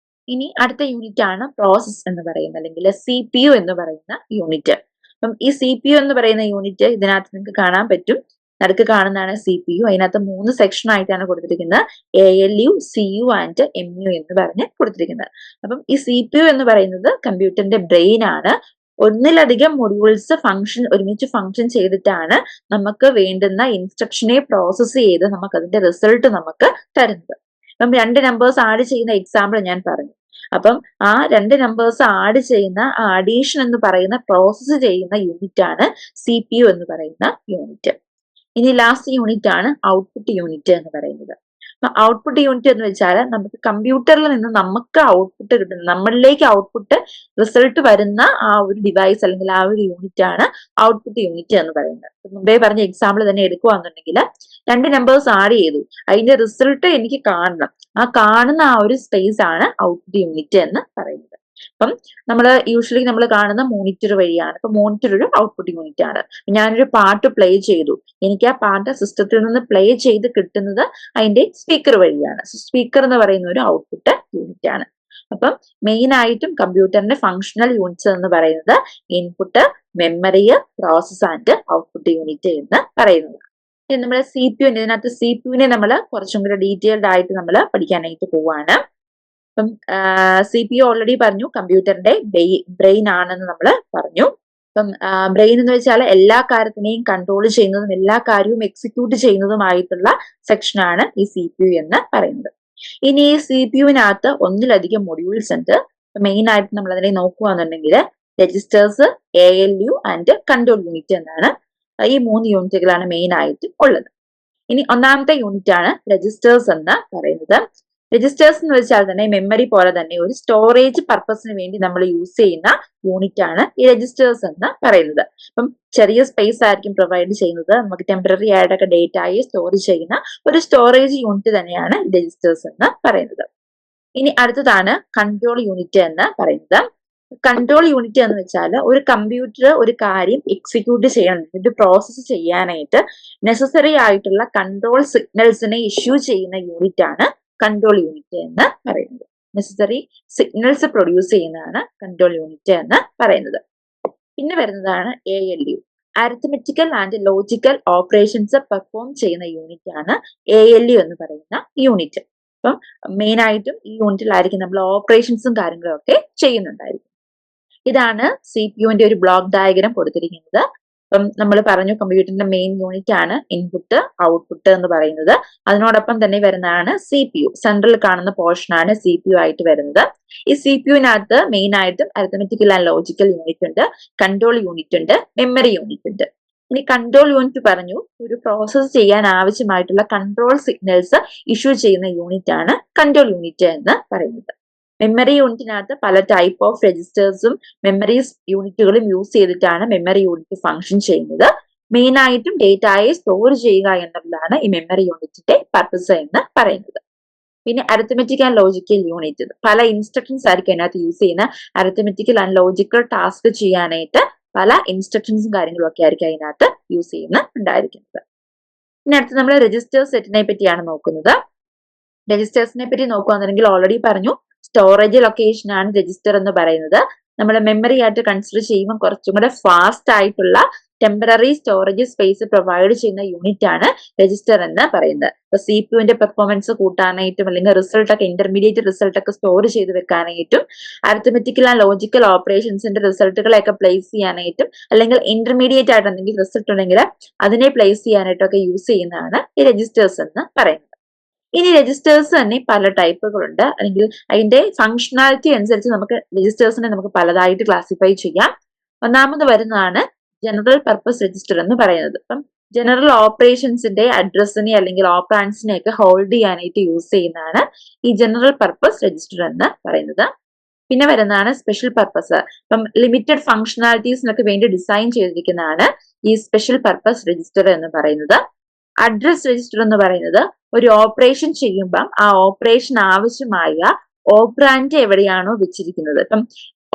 ഇനി അടുത്ത യൂണിറ്റ് ആണ് പ്രോസസ് എന്ന് പറയുന്നത് അല്ലെങ്കിൽ CPU എന്ന് പറയുന്ന യൂണിറ്റ്. അപ്പം ഈ CPU എന്ന് പറയുന്ന യൂണിറ്റ് ഇതിനകത്ത് നിങ്ങൾക്ക് കാണാൻ പറ്റും. നടുക്ക് കാണുന്നതാണ് CPU. അതിനകത്ത് 3 സെക്ഷൻ ആയിട്ടാണ് കൊടുത്തിരിക്കുന്നത്. ALU, CU ആൻഡ് MU എന്ന് പറഞ്ഞ് കൊടുത്തിരിക്കുന്നത്. അപ്പം ഈ CPU എന്ന് പറയുന്നത് കമ്പ്യൂട്ടറിന്റെ ബ്രെയിൻ ആണ്. ഒന്നിലധികം മൊഡ്യൂൾസ് ഒരുമിച്ച് ഫംഗ്ഷൻ ചെയ്തിട്ടാണ് നമുക്ക് വേണ്ടുന്ന ഇൻസ്ട്രക്ഷനെ പ്രോസസ് ചെയ്ത് നമുക്ക് അതിന്റെ റിസൾട്ട് നമുക്ക് തരുന്നത്. അപ്പം 2 നമ്പേഴ്സ് ആഡ് ചെയ്യുന്ന എക്സാമ്പിൾ ഞാൻ പറഞ്ഞു. അപ്പം ആ 2 നമ്പേഴ്സ് ആഡ് ചെയ്യുന്ന ആ അഡീഷൻ എന്ന് പറയുന്ന പ്രോസസ് ചെയ്യുന്ന യൂണിറ്റ് ആണ് CPU എന്ന് പറയുന്ന യൂണിറ്റ്. ഇനി ലാസ്റ്റ് യൂണിറ്റ് ആണ് ഔട്ട്പുട്ട് യൂണിറ്റ് എന്ന് പറയുന്നത്. ഔട്ട്പുട്ട് യൂണിറ്റ് എന്ന് വെച്ചാൽ നമുക്ക് കമ്പ്യൂട്ടറിൽ നിന്ന് നമുക്ക് ഔട്ട്പുട്ട് കിട്ടുന്ന നമ്മളിലേക്ക് ഔട്ട്പുട്ട് റിസൾട്ട് വരുന്ന ആ ഒരു ഡിവൈസ് അല്ലെങ്കിൽ ആ ഒരു യൂണിറ്റ് ആണ് ഔട്ട്പുട്ട് യൂണിറ്റ് എന്ന് പറയുന്നത്. മുമ്പേ പറഞ്ഞ എക്സാമ്പിൾ തന്നെ എടുക്കുകയാണെന്നുണ്ടെങ്കിൽ 2 നമ്പേഴ്സ് ആഡ് ചെയ്തു, അതിന്റെ റിസൾട്ട് എനിക്ക് കാണണം, ആ കാണുന്ന ആ ഒരു സ്പേസ് ആണ് ഔട്ട്പുട്ട് യൂണിറ്റ് എന്ന് പറയുന്നത്. അപ്പം യൂഷ്വലി നമ്മൾ കാണുന്ന മോണിറ്റർ വഴിയാണ്. ഇപ്പൊ മോണിറ്റർ ഒരു ഔട്ട്പുട്ട് യൂണിറ്റ് ആണ്. ഞാനൊരു പാട്ട് പ്ലേ ചെയ്തു, എനിക്ക് ആ പാട്ട് സിസ്റ്റത്തിൽ നിന്ന് പ്ലേ ചെയ്ത് കിട്ടുന്നത് അതിന്റെ സ്പീക്കർ വഴിയാണ്. സ്പീക്കർ എന്ന് പറയുന്ന ഒരു ഔട്ട്പുട്ട് യൂണിറ്റ് ആണ്. അപ്പം മെയിൻ ആയിട്ടും കമ്പ്യൂട്ടറിന്റെ ഫങ്ഷണൽ യൂണിറ്റ്സ് എന്ന് പറയുന്നത് input, memory, process and output unit എന്ന് പറയുന്നത്. ഇനി നമ്മുടെ CPU ഇതിനകത്ത് CPU നമ്മൾ കുറച്ചും കൂടെ ഡീറ്റെയിൽഡ് ആയിട്ട് നമ്മൾ പഠിക്കാനായിട്ട് പോവാണ്. അപ്പം CPU ഓൾറെഡി പറഞ്ഞു കമ്പ്യൂട്ടറിന്റെ ബ്രെയിൻ ആണെന്ന് നമ്മൾ പറഞ്ഞു. അപ്പം ബ്രെയിൻ എന്ന് വെച്ചാൽ എല്ലാ കാര്യത്തിനെയും കൺട്രോൾ ചെയ്യുന്നതും എല്ലാ കാര്യവും എക്സിക്യൂട്ട് ചെയ്യുന്നതുമായിട്ടുള്ള സെക്ഷനാണ് ഈ CPU എന്ന് പറയുന്നത്. ഇനി ഈ CPUവിനകത്ത് ഒന്നിലധികം മൊഡ്യൂൾസ് ഉണ്ട്. മെയിൻ ആയിട്ട് നമ്മൾ അതിനെ നോക്കുകയാണെന്നുണ്ടെങ്കിൽ registers, ALU and control unit എന്നാണ് ഈ 3 യൂണിറ്റുകളാണ് മെയിൻ ആയിട്ട് ഉള്ളത്. ഇനി ഒന്നാമത്തെ യൂണിറ്റ് ആണ് രജിസ്റ്റേഴ്സ് എന്ന് പറയുന്നത്. രജിസ്റ്റേഴ്സ് എന്ന് വെച്ചാൽ തന്നെ മെമ്മറി പോലെ തന്നെ ഒരു സ്റ്റോറേജ് പർപ്പസിന് വേണ്ടി നമ്മൾ യൂസ് ചെയ്യുന്ന യൂണിറ്റ് ആണ് ഈ രജിസ്റ്റേഴ്സ് എന്ന് പറയുന്നത്. അപ്പം ചെറിയ സ്പേസ് ആയിരിക്കും പ്രൊവൈഡ് ചെയ്യുന്നത്, നമുക്ക് ടെമ്പററി ആയിട്ടൊക്കെ ഡേറ്റ ആയി സ്റ്റോർ ചെയ്യുന്ന ഒരു സ്റ്റോറേജ് യൂണിറ്റ് തന്നെയാണ് രജിസ്റ്റേഴ്സ് എന്ന് പറയുന്നത്. ഇനി അടുത്തതാണ് കൺട്രോൾ യൂണിറ്റ് എന്ന് പറയുന്നത്. കൺട്രോൾ യൂണിറ്റ് എന്ന് വെച്ചാൽ ഒരു കമ്പ്യൂട്ടർ ഒരു കാര്യം എക്സിക്യൂട്ട് ചെയ്യണം, ഒരു പ്രോസസ്സ് ചെയ്യാനായിട്ട് നെസസറി ആയിട്ടുള്ള കൺട്രോൾ സിഗ്നൽസിനെ ഇഷ്യൂ ചെയ്യുന്ന യൂണിറ്റ് ആണ് കൺട്രോൾ യൂണിറ്റ് എന്ന് പറയുന്നത്. നെസസറി സിഗ്നൽസ് പ്രൊഡ്യൂസ് ചെയ്യുന്നതാണ് കൺട്രോൾ യൂണിറ്റ് എന്ന് പറയുന്നത്. പിന്നെ വരുന്നതാണ് ALU, അരിത്മെറ്റിക്കൽ and logical operations perform ചെയ്യുന്ന യൂണിറ്റ് ആണ് ALU എന്ന് പറയുന്ന യൂണിറ്റ്. അപ്പം മെയിൻ ആയിട്ടും ഈ യൂണിറ്റിലായിരിക്കും നമ്മൾ ഓപ്പറേഷൻസും കാര്യങ്ങളും ഒക്കെ ചെയ്യുന്നുണ്ടായിരിക്കും. ഇതാണ് CPU ഒരു ബ്ലോക്ക് ഡയഗ്രം കൊടുത്തിരിക്കുന്നത്. അപ്പം നമ്മൾ പറഞ്ഞു കമ്പ്യൂട്ടറിന്റെ മെയിൻ യൂണിറ്റ് ആണ് ഇൻപുട്ട്, ഔട്ട്പുട്ട് എന്ന് പറയുന്നത്. അതിനോടൊപ്പം തന്നെ വരുന്നതാണ് CPU, സെൻട്രൽ കാണുന്ന പോർഷൻ ആണ് CPU ആയിട്ട് വരുന്നത്. ഈ CPUവിനകത്ത് മെയിൻ ആയിട്ടും അരിത്മെറ്റിക്കൽ ആൻഡ് ലോജിക്കൽ യൂണിറ്റ് ഉണ്ട്, കൺട്രോൾ യൂണിറ്റ് ഉണ്ട്, മെമ്മറി യൂണിറ്റ് ഉണ്ട്. ഇനി കൺട്രോൾ യൂണിറ്റ് പറഞ്ഞു ഒരു പ്രോസസ്സ് ചെയ്യാൻ ആവശ്യമായിട്ടുള്ള കൺട്രോൾ സിഗ്നൽസ് ഇഷ്യൂ ചെയ്യുന്ന യൂണിറ്റ് ആണ് കൺട്രോൾ യൂണിറ്റ് എന്ന് പറയുന്നത്. മെമ്മറി യൂണിറ്റിനകത്ത് പല ടൈപ്പ് ഓഫ് രജിസ്റ്റേഴ്സും മെമ്മറീസ് യൂണിറ്റുകളും യൂസ് ചെയ്തിട്ടാണ് മെമ്മറി യൂണിറ്റ് ഫംഗ്ഷൻ ചെയ്യുന്നത്. മെയിൻ ആയിട്ടും ഡേറ്റയെ സ്റ്റോർ ചെയ്യുക എന്നുള്ളതാണ് ഈ മെമ്മറി യൂണിറ്റിന്റെ പർപ്പസ് എന്ന് പറയുന്നത്. പിന്നെ അരിത്മെറ്റിക് ആൻഡ് ലോജിക്കൽ യൂണിറ്റ്, പല ഇൻസ്ട്രക്ഷൻസ് ആയിരിക്കും അതിനകത്ത് യൂസ് ചെയ്യുന്ന. അരിത്മെറ്റിക്കൽ ആൻഡ് ലോജിക്കൽ ടാസ്ക് ചെയ്യാനായിട്ട് പല ഇൻസ്ട്രക്ഷൻസും കാര്യങ്ങളും ഒക്കെ ആയിരിക്കും അതിനകത്ത് യൂസ് ചെയ്യുന്നുണ്ടായിരിക്കുന്നത്. പിന്നെ അടുത്ത് നമ്മൾ രജിസ്റ്റേഴ്സ് സെറ്റിനെ പറ്റിയാണ് നോക്കുന്നത്. രജിസ്റ്റേഴ്സിനെ പറ്റി നോക്കുകയാണെന്നുണ്ടെങ്കിൽ ഓൾറെഡി പറഞ്ഞു സ്റ്റോറേജ് ലൊക്കേഷൻ ആണ് രജിസ്റ്റർ എന്ന് പറയുന്നത്. നമ്മൾ മെമ്മറി ആയിട്ട് കൺസിഡർ ചെയ്യുമ്പോൾ കുറച്ചും കൂടെ ഫാസ്റ്റ് ആയിട്ടുള്ള ടെമ്പററി സ്റ്റോറേജ് സ്പേസ് പ്രൊവൈഡ് ചെയ്യുന്ന യൂണിറ്റ് ആണ് രജിസ്റ്റർ എന്ന് പറയുന്നത്. ഇപ്പൊ CPUവിന്റെ പെർഫോമൻസ് കൂട്ടാനായിട്ടും അല്ലെങ്കിൽ റിസൾട്ട് ഒക്കെ ഇന്റർമീഡിയറ്റ് റിസൾട്ട് ഒക്കെ സ്റ്റോർ ചെയ്ത് വെക്കാനായിട്ടും അരിത്മെറ്റിക്കൽ ആൻഡ് ലോജിക്കൽ ഓപ്പറേഷൻസിന്റെ റിസൾട്ടുകളെയൊക്കെ പ്ലേസ് ചെയ്യാനായിട്ടും അല്ലെങ്കിൽ ഇന്റർമീഡിയറ്റ് ആയിട്ട് എന്തെങ്കിലും റിസൾട്ട് ഉണ്ടെങ്കിൽ അതിനെ പ്ലേസ് ചെയ്യാനായിട്ടൊക്കെ യൂസ് ചെയ്യുന്നതാണ് ഈ രജിസ്റ്റേഴ്സ് എന്ന് പറയുന്നത്. ഇനി രജിസ്റ്റേഴ്സ് തന്നെ പല ടൈപ്പുകളുണ്ട്, അല്ലെങ്കിൽ അതിന്റെ ഫങ്ഷണാലിറ്റി അനുസരിച്ച് നമുക്ക് രജിസ്റ്റേഴ്സിനെ നമുക്ക് പലതായിട്ട് ക്ലാസിഫൈ ചെയ്യാം. ഒന്നാമത് വരുന്നതാണ് ജനറൽ പർപ്പസ് രജിസ്റ്റർ എന്ന് പറയുന്നത്. അപ്പം ജനറൽ ഓപ്പറേഷൻസിന്റെ അഡ്രസ്സിനെ അല്ലെങ്കിൽ ഓപ്പറാൻസിനെ ഒക്കെ ഹോൾഡ് ചെയ്യാനായിട്ട് യൂസ് ചെയ്യുന്നതാണ് ഈ ജനറൽ പർപ്പസ് രജിസ്റ്റർ എന്ന് പറയുന്നത്. പിന്നെ വരുന്നതാണ് സ്പെഷ്യൽ പർപ്പസ്. ഇപ്പം ലിമിറ്റഡ് ഫങ്ഷണാലിറ്റീസിനൊക്കെ വേണ്ടി ഡിസൈൻ ചെയ്തിരിക്കുന്നതാണ് ഈ സ്പെഷ്യൽ പർപ്പസ് രജിസ്റ്റർ എന്ന് പറയുന്നത്. അഡ്രസ് രജിസ്റ്റർ എന്ന് പറയുന്നത് ഒരു ഓപ്പറേഷൻ ചെയ്യുമ്പം ആ ഓപ്പറേഷൻ ആവശ്യമായ ഓപ്പറാൻഡ് എവിടെയാണോ വെച്ചിരിക്കുന്നത്. ഇപ്പം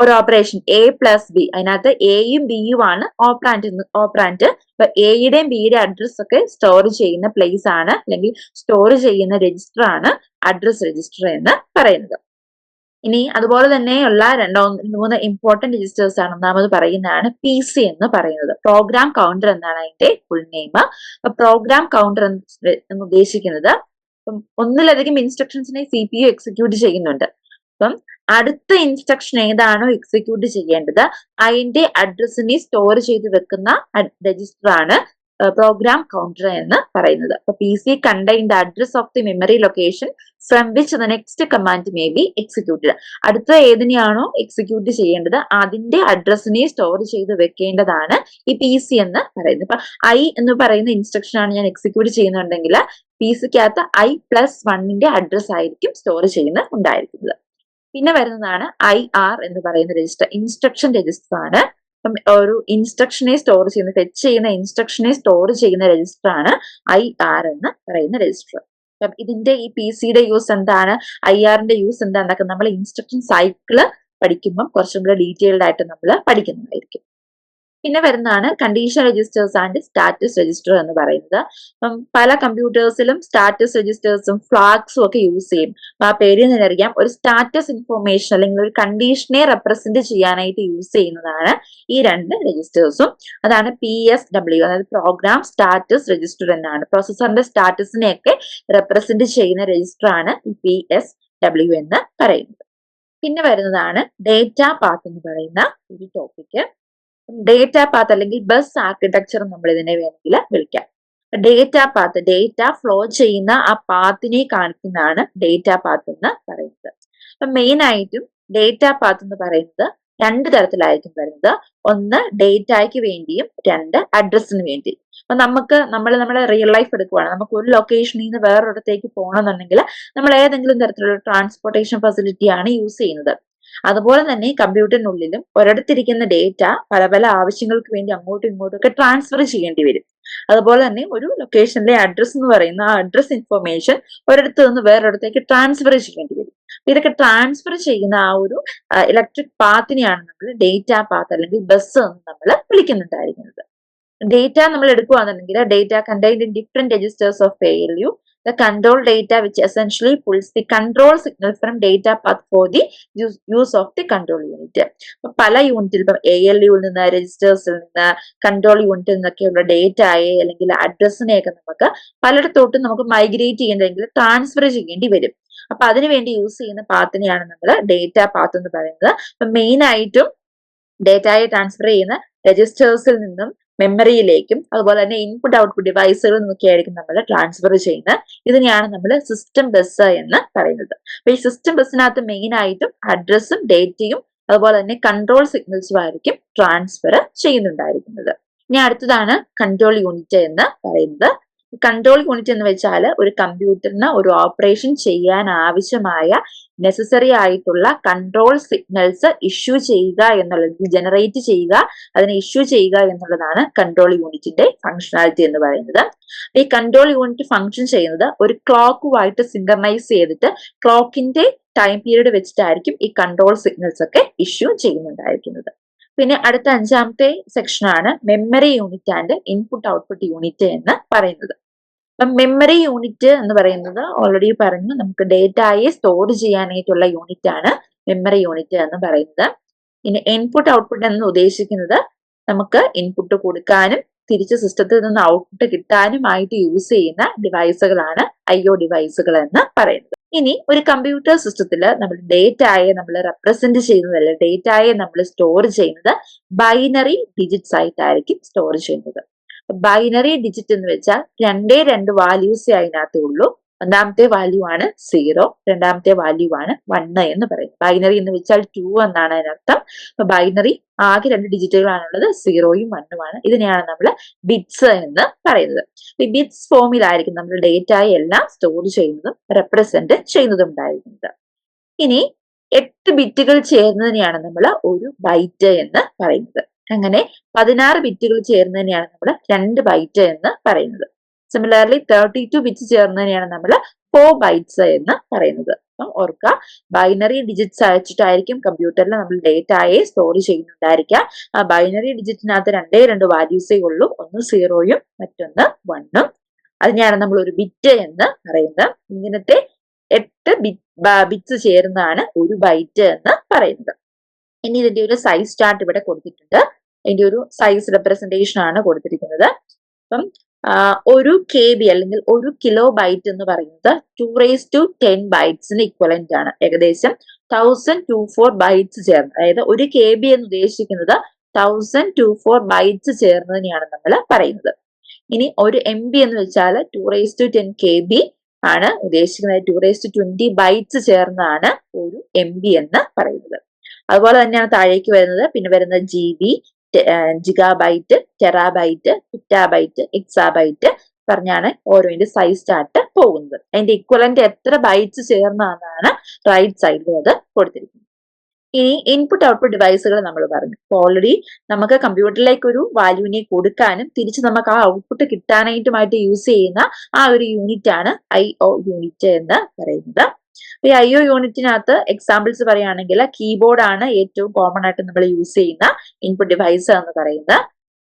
ഒരു ഓപ്പറേഷൻ A+B, അതിനകത്ത് Aയും Bയും ആണ് ഓപ്പറാൻഡ്. ഇപ്പൊ Aയുടെയും Bയുടെ അഡ്രസ് ഒക്കെ സ്റ്റോർ ചെയ്യുന്ന പ്ലേസ് ആണ് അല്ലെങ്കിൽ സ്റ്റോർ ചെയ്യുന്ന രജിസ്റ്റർ ആണ് അഡ്രസ് രജിസ്റ്റർ എന്ന് പറയുന്നത്. ഇനി അതുപോലെ തന്നെയുള്ള 2-3 ഇമ്പോർട്ടന്റ് രജിസ്റ്റേഴ്സ് ആണ്. ഒന്നാമത് പറയുന്നതാണ് PC എന്ന് പറയുന്നത്. പ്രോഗ്രാം കൗണ്ടർ എന്നാണ് അതിന്റെ ഫുൾ നെയിം. പ്രോഗ്രാം കൗണ്ടർ എന്ന് ഉദ്ദേശിക്കുന്നത് ഒന്നിലധികം ഇൻസ്ട്രക്ഷൻസിനെ CPU എക്സിക്യൂട്ട് ചെയ്യുന്നുണ്ട്. അപ്പം അടുത്ത ഇൻസ്ട്രക്ഷൻ ഏതാണോ എക്സിക്യൂട്ട് ചെയ്യേണ്ടത് അതിന്റെ അഡ്രസ്സിനെ സ്റ്റോർ ചെയ്ത് വെക്കുന്ന രജിസ്റ്റർ ആണ് പ്രോഗ്രാം കൗണ്ടർ എന്ന് പറയുന്നത്. അപ്പൊ P C contain the address of the memory location from which the next command may be executed. അടുത്ത ഏതിനെയാണോ എക്സിക്യൂട്ട് ചെയ്യേണ്ടത് അതിന്റെ അഡ്രസ്സിനെ സ്റ്റോർ ചെയ്ത് വെക്കേണ്ടതാണ് ഈ പി സി എന്ന് പറയുന്നത്. ഇപ്പൊ ഐ എന്ന് പറയുന്ന ഇൻസ്ട്രക്ഷൻ ആണ് ഞാൻ എക്സിക്യൂട്ട് ചെയ്യുന്നുണ്ടെങ്കിൽ പി സിക്കകത്ത് i+1 അഡ്രസ് ആയിരിക്കും സ്റ്റോർ ചെയ്യുന്ന ഉണ്ടായിരിക്കുന്നത്. പിന്നെ വരുന്നതാണ് IR എന്ന് പറയുന്ന രജിസ്റ്റർ. ഇൻസ്ട്രക്ഷൻ രജിസ്റ്റർ ആണ്. ഒരു ഇൻസ്ട്രക്ഷനെ സ്റ്റോർ ചെയ്യുന്ന ഫെച്ച് ചെയ്യുന്ന ഇൻസ്ട്രക്ഷനെ സ്റ്റോർ ചെയ്യുന്ന രജിസ്റ്റർ ആണ് IR എന്ന് പറയുന്ന രജിസ്റ്റർ. അപ്പം ഇതിന്റെ ഈ പി സിയുടെ യൂസ് എന്താണ്, IRന്റെ യൂസ് എന്താണെന്നൊക്കെ നമ്മൾ ഇൻസ്ട്രക്ഷൻ സൈക്കിള് പഠിക്കുമ്പോൾ കുറച്ചും കൂടെ ഡീറ്റെയിൽഡ് ആയിട്ട് നമ്മൾ പഠിക്കുന്നതായിരിക്കും. പിന്നെ വരുന്നതാണ് condition registers and status register എന്ന് പറയുന്നത്. അപ്പം പല കമ്പ്യൂട്ടേഴ്സിലും സ്റ്റാറ്റസ് രജിസ്റ്റേഴ്സും ഫ്ലാഗ്സും ഒക്കെ യൂസ് ചെയ്യും. അപ്പൊ ആ പേരിൽ നിന്ന് അറിയാം ഒരു സ്റ്റാറ്റസ് ഇൻഫോർമേഷൻ അല്ലെങ്കിൽ ഒരു കണ്ടീഷനെ റെപ്രസെന്റ് ചെയ്യാനായിട്ട് യൂസ് ചെയ്യുന്നതാണ് ഈ രണ്ട് രജിസ്റ്റേഴ്സും. അതാണ് PSW, അതായത് പ്രോഗ്രാം സ്റ്റാറ്റസ് രജിസ്റ്റർ എന്നാണ്. പ്രോസസറിന്റെ സ്റ്റാറ്റസിനെയൊക്കെ റെപ്രസെന്റ് ചെയ്യുന്ന രജിസ്റ്റർ ആണ് ഈ PSW എന്ന് പറയുന്നത്. പിന്നെ വരുന്നതാണ് ഡേറ്റ പാത്ത് എന്ന് പറയുന്ന ഒരു ടോപ്പിക്. ഡേറ്റ പാത്ത് അല്ലെങ്കിൽ ബസ് ആർക്കിടെക്ചർ നമ്മൾ ഇതിനെ വേണമെങ്കിൽ വിളിക്കാം. ഡേറ്റ പാത്ത്, ഡേറ്റ ഫ്ലോ ചെയ്യുന്ന ആ പാത്തിനെ കാണിക്കുന്നതാണ് ഡേറ്റ പാത്ത് എന്ന് പറയുന്നത്. അപ്പൊ മെയിൻ ആയിട്ടും ഡേറ്റ പാത്ത് എന്ന് പറയുന്നത് രണ്ട് തരത്തിലായിരിക്കും വരുന്നത്. ഒന്ന് ഡേറ്റയ്ക്ക് വേണ്ടിയും രണ്ട് അഡ്രസ്സിന് വേണ്ടി. അപ്പൊ നമ്മുടെ റിയൽ ലൈഫ് എടുക്കുവാണ്, നമുക്ക് ഒരു ലൊക്കേഷനിൽ നിന്ന് വേറൊരിടത്തേക്ക് പോകണമെന്നുണ്ടെങ്കിൽ നമ്മൾ ഏതെങ്കിലും തരത്തിലുള്ള ട്രാൻസ്പോർട്ടേഷൻ ഫെസിലിറ്റി ആണ് യൂസ് ചെയ്യുന്നത്. അതുപോലെ തന്നെ കമ്പ്യൂട്ടറിനുള്ളിലും ഒരിടത്തിരിക്കുന്ന ഡേറ്റ പല പല ആവശ്യങ്ങൾക്ക് വേണ്ടി അങ്ങോട്ടും ഇങ്ങോട്ടും ഒക്കെ ട്രാൻസ്ഫർ ചെയ്യേണ്ടി വരും. അതുപോലെ തന്നെ ഒരു ലൊക്കേഷനിലെ അഡ്രസ് എന്ന് പറയുന്ന ആ അഡ്രസ് ഇൻഫർമേഷൻ ഒരിടത്ത് നിന്ന് വേറൊരിടത്തേക്ക് ട്രാൻസ്ഫർ ചെയ്യേണ്ടി വരും. ഇതൊക്കെ ട്രാൻസ്ഫർ ചെയ്യുന്ന ആ ഒരു ഇലക്ട്രിക് പാത്തിനെയാണ് നമ്മൾ ഡേറ്റ പാത്ത് അല്ലെങ്കിൽ ബസ് എന്ന് നമ്മൾ വിളിക്കുന്നുണ്ടായിരിക്കുന്നത്. ഡേറ്റ നമ്മൾ എടുക്കുകയാണെന്നുണ്ടെങ്കിൽ data contained in different registers of ALU, the control data which essentially pulls the control signal from data path for the use of the control unit. പല യൂണിറ്റിൽ ഇപ്പം ALU നിന്ന് രജിസ്റ്റേഴ്സിൽ നിന്ന് കൺട്രോൾ യൂണിറ്റിൽ നിന്നൊക്കെയുള്ള ഡേറ്റയെ അല്ലെങ്കിൽ അഡ്രസ്സിനെയൊക്കെ നമുക്ക് പലയിടത്തോട്ടും നമുക്ക് മൈഗ്രേറ്റ് ചെയ്യേണ്ടെങ്കിൽ ട്രാൻസ്ഫർ ചെയ്യേണ്ടി വരും. അപ്പൊ അതിനുവേണ്ടി യൂസ് ചെയ്യുന്ന പാത്തിനെയാണ് നമ്മൾ ഡേറ്റ പാത്ത് എന്ന് പറയുന്നത്. അപ്പൊ മെയിൻ ആയിട്ടും ഡേറ്റയെ ട്രാൻസ്ഫർ ചെയ്യുന്ന രജിസ്റ്റേഴ്സിൽ നിന്നും മെമ്മറിയിലേക്കും അതുപോലെ തന്നെ ഇൻപുട്ട് ഔട്ട്പുട്ട് ഡിവൈസുകളിൽ നിന്നൊക്കെ ആയിരിക്കും നമ്മൾ ട്രാൻസ്ഫർ ചെയ്യുന്നത്. ഇതിനെയാണ് നമ്മൾ സിസ്റ്റം ബസ് എന്ന് പറയുന്നത്. അപ്പൊ ഈ സിസ്റ്റം ബസ്സിനകത്ത് മെയിൻ ആയിട്ടും അഡ്രസ്സും ഡേറ്റയും അതുപോലെ തന്നെ കൺട്രോൾ സിഗ്നൽസും ആയിരിക്കും ട്രാൻസ്ഫർ ചെയ്യുന്നുണ്ടായിരിക്കുന്നത്. ഇനി അടുത്തതാണ് കൺട്രോൾ യൂണിറ്റ് എന്ന് പറയുന്നത്. കൺട്രോൾ യൂണിറ്റ് എന്ന് വെച്ചാൽ ഒരു കമ്പ്യൂട്ടറിന് ഒരു ഓപ്പറേഷൻ ചെയ്യാൻ ആവശ്യമായ നെസസറി ആയിട്ടുള്ള കൺട്രോൾ സിഗ്നൽസ് ഇഷ്യൂ ചെയ്യുക എന്നുള്ളത്, ജനറേറ്റ് ചെയ്യുക, അതിനെ ഇഷ്യൂ ചെയ്യുക എന്നുള്ളതാണ് കൺട്രോൾ യൂണിറ്റിന്റെ ഫംഗ്ഷനാലിറ്റി എന്ന് പറയുന്നത്. ഈ കൺട്രോൾ യൂണിറ്റ് ഫംഗ്ഷൻ ചെയ്യുന്നത് ഒരു ക്ലോക്കുമായിട്ട് സിങ്കർണൈസ് ചെയ്തിട്ട് ക്ലോക്കിന്റെ ടൈം പീരീഡ് വെച്ചിട്ടായിരിക്കും ഈ കൺട്രോൾ സിഗ്നൽസ് ഒക്കെ ഇഷ്യൂ ചെയ്യുന്നുണ്ടായിരിക്കുന്നത്. പിന്നെ അടുത്ത അഞ്ചാമത്തെ സെക്ഷനാണ് memory unit and input output unit എന്ന് പറയുന്നത്. അപ്പം മെമ്മറി യൂണിറ്റ് എന്ന് പറയുന്നത് ഓൾറെഡി പറഞ്ഞു, നമുക്ക് ഡേറ്റയെ സ്റ്റോർ ചെയ്യാനായിട്ടുള്ള യൂണിറ്റ് ആണ് മെമ്മറി യൂണിറ്റ് എന്ന് പറയുന്നത്. ഇനി ഇൻപുട്ട് ഔട്ട്പുട്ട് എന്ന് ഉദ്ദേശിക്കുന്നത് നമുക്ക് ഇൻപുട്ട് കൊടുക്കാനും തിരിച്ച് സിസ്റ്റത്തിൽ നിന്ന് ഔട്ട്പുട്ട് കിട്ടാനുമായിട്ട് യൂസ് ചെയ്യുന്ന ഡിവൈസുകളാണ് IO ഡിവൈസുകൾ എന്ന് പറയുന്നത്. ഇനി ഒരു കമ്പ്യൂട്ടർ സിസ്റ്റത്തിൽ നമ്മൾ ഡേറ്റയെ നമ്മൾ റെപ്രസെന്റ് ചെയ്യുന്നതല്ല, ഡേറ്റയെ നമ്മൾ സ്റ്റോർ ചെയ്യുന്നത് ബൈനറി ഡിജിറ്റ്സ് ആയിട്ടായിരിക്കും സ്റ്റോർ ചെയ്യുന്നത്. ബൈനറി ഡിജിറ്റ് എന്ന് വെച്ചാൽ രണ്ട് വാല്യൂസേ അതിനകത്തേ ഉള്ളൂ. ഒന്നാമത്തെ വാല്യൂ ആണ് 0, രണ്ടാമത്തെ വാല്യൂ ആണ് 1 എന്ന് പറയുന്നത്. ബൈനറി എന്ന് വെച്ചാൽ 2 എന്നാണ് അതിനർത്ഥം. അപ്പൊ ബൈനറി ആകെ 2 ഡിജിറ്റുകളാണുള്ളത്, 0യും 1ഉമാണ്. ഇതിനെയാണ് നമ്മൾ ബിറ്റ്സ് എന്ന് പറയുന്നത്. ഈ ബിറ്റ്സ് ഫോമിലായിരിക്കും നമ്മൾ ഡേറ്റയെ എല്ലാം സ്റ്റോർ ചെയ്യുന്നതും റെപ്രസെന്റ് ചെയ്യുന്നതും ഉണ്ടായിരിക്കുന്നത്. ഇനി 8 ബിറ്റുകൾ ചേർന്നതിനെയാണ് നമ്മൾ ഒരു ബൈറ്റ് എന്ന് പറയുന്നത്. അങ്ങനെ 16 ബിറ്റുകൾ ചേർന്നതിനെയാണ് നമ്മൾ 2 ബൈറ്റ് എന്ന് പറയുന്നത്. സിമിലർലി 32 ബിറ്റ്സ് ചേർന്നതിനെയാണ് നമ്മൾ 4 ബൈറ്റ്സ് എന്ന് പറയുന്നത്. അപ്പം ഓർക്കുക, ബൈനറി ഡിജിറ്റ്സ് അയച്ചിട്ടായിരിക്കും കമ്പ്യൂട്ടറിൽ നമ്മൾ ഡേറ്റയെ സ്റ്റോർ ചെയ്യുന്നുണ്ടായിരിക്കുക. ആ ബൈനറി ഡിജിറ്റിനകത്ത് 2 വാല്യൂസേ ഉള്ളൂ, ഒന്ന് 0യും മറ്റൊന്ന് 1ഉം. അതിനെയാണ് നമ്മൾ ഒരു ബിറ്റ് എന്ന് പറയുന്നത്. ഇങ്ങനത്തെ 8 ബിറ്റ്സ് ചേർന്നാണ് ഒരു ബൈറ്റ് എന്ന് പറയുന്നത്. ഇനി ഇതിന്റെ ഒരു സൈസ് ചാർട്ട് ഇവിടെ കൊടുത്തിട്ടുണ്ട്. ഇതിന്റെ ഒരു സൈസ് റെപ്രസെന്റേഷൻ ആണ് കൊടുത്തിരിക്കുന്നത്. അപ്പം 1 KB അല്ലെങ്കിൽ 1 കിലോ ബൈറ്റ് എന്ന് പറയുന്നത് 2⁻10 ബൈറ്റ്സിന് ഇക്വലന്റ് ആണ്. ഏകദേശം 1024 ബൈറ്റ്സ് ചേർന്ന്, അതായത് 1 KB എന്ന് ഉദ്ദേശിക്കുന്നത് 1024 ബൈറ്റ്സ് ചേർന്നതിനെയാണ് നമ്മൾ പറയുന്നത്. ഇനി ഒരു MB എന്ന് വെച്ചാൽ 210 KB ആണ് ഉദ്ദേശിക്കുന്നത്. 220 ബൈറ്റ്സ് ചേർന്നാണ് ഒരു MB എന്ന് പറയുന്നത്. അതുപോലെ തന്നെയാണ് താഴേക്ക് വരുന്നത്. പിന്നെ വരുന്നത് GB, ജിഗാബൈറ്റ്, ടെറാബൈറ്റ്, പിറ്റാബൈറ്റ്, എക്സാബൈറ്റ് പറഞ്ഞാണ് ഓരോന്റെ സൈസ് ചാർട്ട് പോകുന്നത്. അതിന്റെ ഇക്വലന്റ് എത്ര ബൈറ്റ്സ് ചേർന്നാണ് റൈറ്റ് സൈഡിൽ അത് കൊടുത്തിരിക്കുന്നത്. ഇനി ഇൻപുട്ട് ഔട്ട്പുട്ട് ഡിവൈസുകൾ നമ്മൾ പറഞ്ഞു. ഓൾറെഡി നമുക്ക് കമ്പ്യൂട്ടറിലേക്ക് ഒരു വാല്യൂവിനെ കൊടുക്കാനും തിരിച്ച് നമുക്ക് ആ ഔട്ട്പുട്ട് കിട്ടാനായിട്ടുമായിട്ട് യൂസ് ചെയ്യുന്ന ആ ഒരു യൂണിറ്റ് ആണ് IO യൂണിറ്റ് എന്ന് പറയുന്നത്. ഈ IO യൂണിറ്റിനകത്ത് എക്സാമ്പിൾസ് പറയുകയാണെങ്കിൽ കീബോർഡ് ആണ് ഏറ്റവും കോമൺ ആയിട്ട് നമ്മൾ യൂസ് ചെയ്യുന്ന ഇൻപുട്ട് ഡിവൈസ് എന്ന് പറയുന്നത്.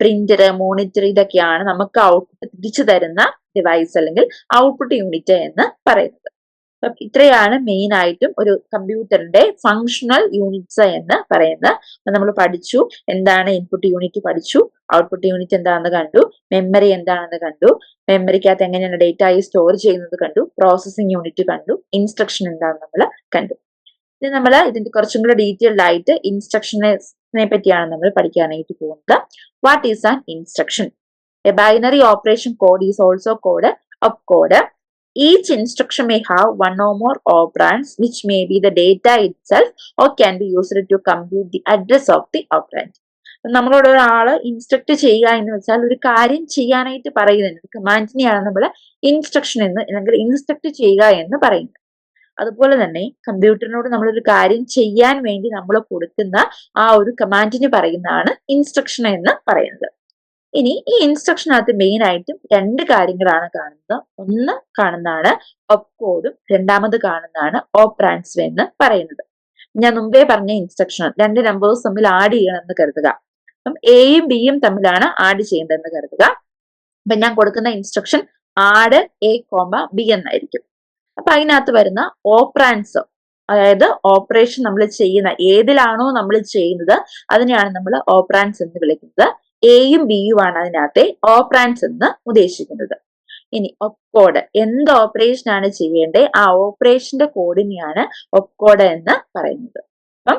പ്രിന്റർ, മോണിറ്റർ ഇതൊക്കെയാണ് നമുക്ക് ഔട്ട്പുട്ട് തിരിച്ചു തരുന്ന ഡിവൈസ് അല്ലെങ്കിൽ ഔട്ട്പുട്ട് യൂണിറ്റ് എന്ന് പറയുന്നത്. അപ്പം ഇത്രയാണ് മെയിൻ ആയിട്ടും ഒരു കമ്പ്യൂട്ടറിന്റെ ഫങ്ഷണൽ യൂണിറ്റ്സ് എന്ന് പറയുന്നത്. അപ്പൊ നമ്മൾ പഠിച്ചു എന്താണ് ഇൻപുട്ട് യൂണിറ്റ് പഠിച്ചു, ഔട്ട്പുട്ട് യൂണിറ്റ് എന്താണെന്ന് കണ്ടു, മെമ്മറി എന്താണെന്ന് കണ്ടു, മെമ്മറിക്കകത്ത് എങ്ങനെയാണ് ഡേറ്റ ആയി സ്റ്റോർ ചെയ്യുന്നത് കണ്ടു, പ്രോസസിങ് യൂണിറ്റ് കണ്ടു, ഇൻസ്ട്രക്ഷൻ എന്താണെന്ന് നമ്മൾ കണ്ടു. ഇനി നമ്മൾ ഇതിന്റെ കുറച്ചും കൂടെ ഡീറ്റെയിൽഡ് ആയിട്ട് ഇൻസ്ട്രക്ഷനെ പറ്റിയാണ് നമ്മൾ പഠിക്കാനായിട്ട് പോകുന്നത്. What is an instruction? A binary operation code is also code opcode. Each instruction may have one or more operands, which may be the data itself or can be used to compute the address of the operand. നമ്മളോട് ഒരാള് instruct ചെയ്യുക എന്ന് വെച്ചാൽ ഒരു കാര്യം ചെയ്യാനായിട്ട് പറയുന്നുണ്ട്. കമാൻഡിനെയാണ് നമ്മൾ ഇൻസ്ട്രക്ഷൻ എന്ന് അല്ലെങ്കിൽ ഇൻസ്ട്രക്ട് ചെയ്യുക എന്ന് പറയുന്നത്. അതുപോലെ തന്നെ കമ്പ്യൂട്ടറിനോട് നമ്മളൊരു കാര്യം ചെയ്യാൻ വേണ്ടി നമ്മൾ കൊടുക്കുന്ന ആ ഒരു കമാൻഡിന് പറയുന്നതാണ് ഇൻസ്ട്രക്ഷൻ എന്ന് പറയുന്നത്. ഇനി ഈ ഇൻസ്ട്രക്ഷനകത്ത് മെയിൻ ആയിട്ടും രണ്ട് കാര്യങ്ങളാണ് കാണുന്നത്. ഒന്ന് കാണുന്നതാണ് opcode, രണ്ടാമത് കാണുന്നതാണ് operands എന്ന് പറയുന്നത്. ഞാൻ മുമ്പേ പറഞ്ഞ ഇൻസ്ട്രക്ഷൻ രണ്ട് നമ്പേഴ്സ് തമ്മിൽ ആഡ് ചെയ്യണമെന്ന് കരുതുക. അപ്പം എയും ബിയും തമ്മിലാണ് ആഡ് ചെയ്യേണ്ടതെന്ന് കരുതുക. അപ്പൊ ഞാൻ കൊടുക്കുന്ന ഇൻസ്ട്രക്ഷൻ ആഡ് A, B എന്നായിരിക്കും. അപ്പൊ അതിനകത്ത് വരുന്ന ഓപ്പറാൻസ്, അതായത് ഓപ്പറേഷൻ നമ്മൾ ചെയ്യുന്ന ഏതിലാണോ നമ്മൾ ചെയ്യുന്നത് അതിനെയാണ് നമ്മൾ ഓപ്പറാൻസ് എന്ന് വിളിക്കുന്നത്. എയും ബിയും ആണ് അതിനകത്തെ ഓപ്പറാൻസ് എന്ന് ഉദ്ദേശിക്കുന്നത്. ഇനി opcode, എന്ത് ഓപ്പറേഷൻ ആണ് ചെയ്യേണ്ടത് ആ ഓപ്പറേഷന്റെ കോഡിനെയാണ് opcode എന്ന് പറയുന്നത്. അപ്പം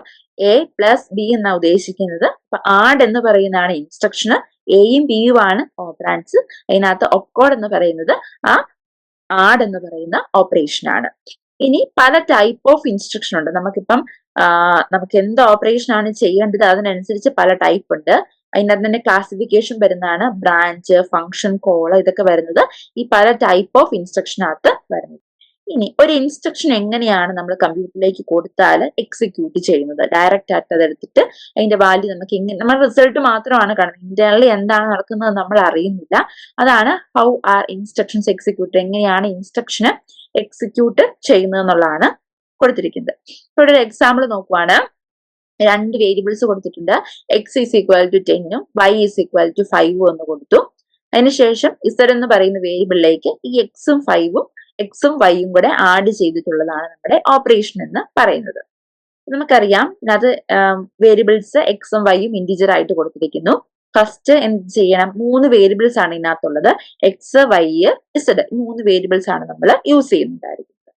A+B എന്നാ ഉദ്ദേശിക്കുന്നത്. അപ്പൊ ആഡ് എന്ന് പറയുന്നതാണ് ഇൻസ്ട്രക്ഷന്, എയും ബിയും ആണ് ഓപ്പറാൻസ്. അതിനകത്ത് opcode എന്ന് പറയുന്നത് ആ ആഡ് എന്ന് പറയുന്ന ഓപ്പറേഷൻ ആണ്. ഇനി പല ടൈപ്പ് ഓഫ് ഇൻസ്ട്രക്ഷൻ ഉണ്ട്. നമുക്ക് എന്ത് ഓപ്പറേഷൻ ആണ് ചെയ്യേണ്ടത് അതിനനുസരിച്ച് പല ടൈപ്പ് ഉണ്ട്. അതിനകത്ത് തന്നെ ക്ലാസിഫിക്കേഷൻ വരുന്നതാണ് ബ്രാഞ്ച്, ഫംഗ്ഷൻ, കോൾ ഇതൊക്കെ വരുന്നത് ഈ പല ടൈപ്പ് ഓഫ് ഇൻസ്ട്രക്ഷനകത്ത് വരുന്നത്. ഇനി ഒരു ഇൻസ്ട്രക്ഷൻ എങ്ങനെയാണ് നമ്മൾ കമ്പ്യൂട്ടറിലേക്ക് കൊടുത്താൽ എക്സിക്യൂട്ട് ചെയ്യുന്നത്? ഡയറക്റ്റ് ആയിട്ട് അതെടുത്തിട്ട് അതിന്റെ വാല്യൂ നമുക്ക് എങ്ങനെ, നമ്മൾ റിസൾട്ട് മാത്രമാണ് കാണുന്നത്, ഇന്റേണലി എന്താണ് നടക്കുന്നത് നമ്മൾ അറിയുന്നില്ല. അതാണ് ഹൗ ആർ ഇൻസ്ട്രക്ഷൻസ് എക്സിക്യൂട്ട്, എങ്ങനെയാണ് ഇൻസ്ട്രക്ഷന് എക്സിക്യൂട്ട് ചെയ്യുന്നത് എന്നുള്ളതാണ് കൊടുത്തിരിക്കുന്നത്. ഇപ്പോൾ ഒരു എക്സാമ്പിൾ നോക്കുവാണ്. രണ്ട് വേരിയബിൾസ് കൊടുത്തിട്ടുണ്ട്. X is equal to 10ഉം Y is equal to 5ഉം എന്ന് കൊടുത്തു. അതിനുശേഷം Z എന്ന് പറയുന്ന വേരിയബിളിലേക്ക് ഈ Xഉം 5ഉം Xഉം Yഉം കൂടെ ആഡ് ചെയ്തിട്ടുള്ളതാണ് നമ്മുടെ ഓപ്പറേഷൻ എന്ന് പറയുന്നത്. നമുക്കറിയാം അത് വേരിയബിൾസ് Xഉം Yഉം ഇന്റിജർ ആയിട്ട് കൊടുത്തിരിക്കുന്നു. ഫസ്റ്റ് എന്ത് ചെയ്യണം? 3 വേരിയബിൾസ് ആണ് ഇതിനകത്തുള്ളത്. X, Y, Z, 3 വേരിയബിൾസ് ആണ് നമ്മൾ യൂസ് ചെയ്യുന്നുണ്ടായിരിക്കുന്നത്.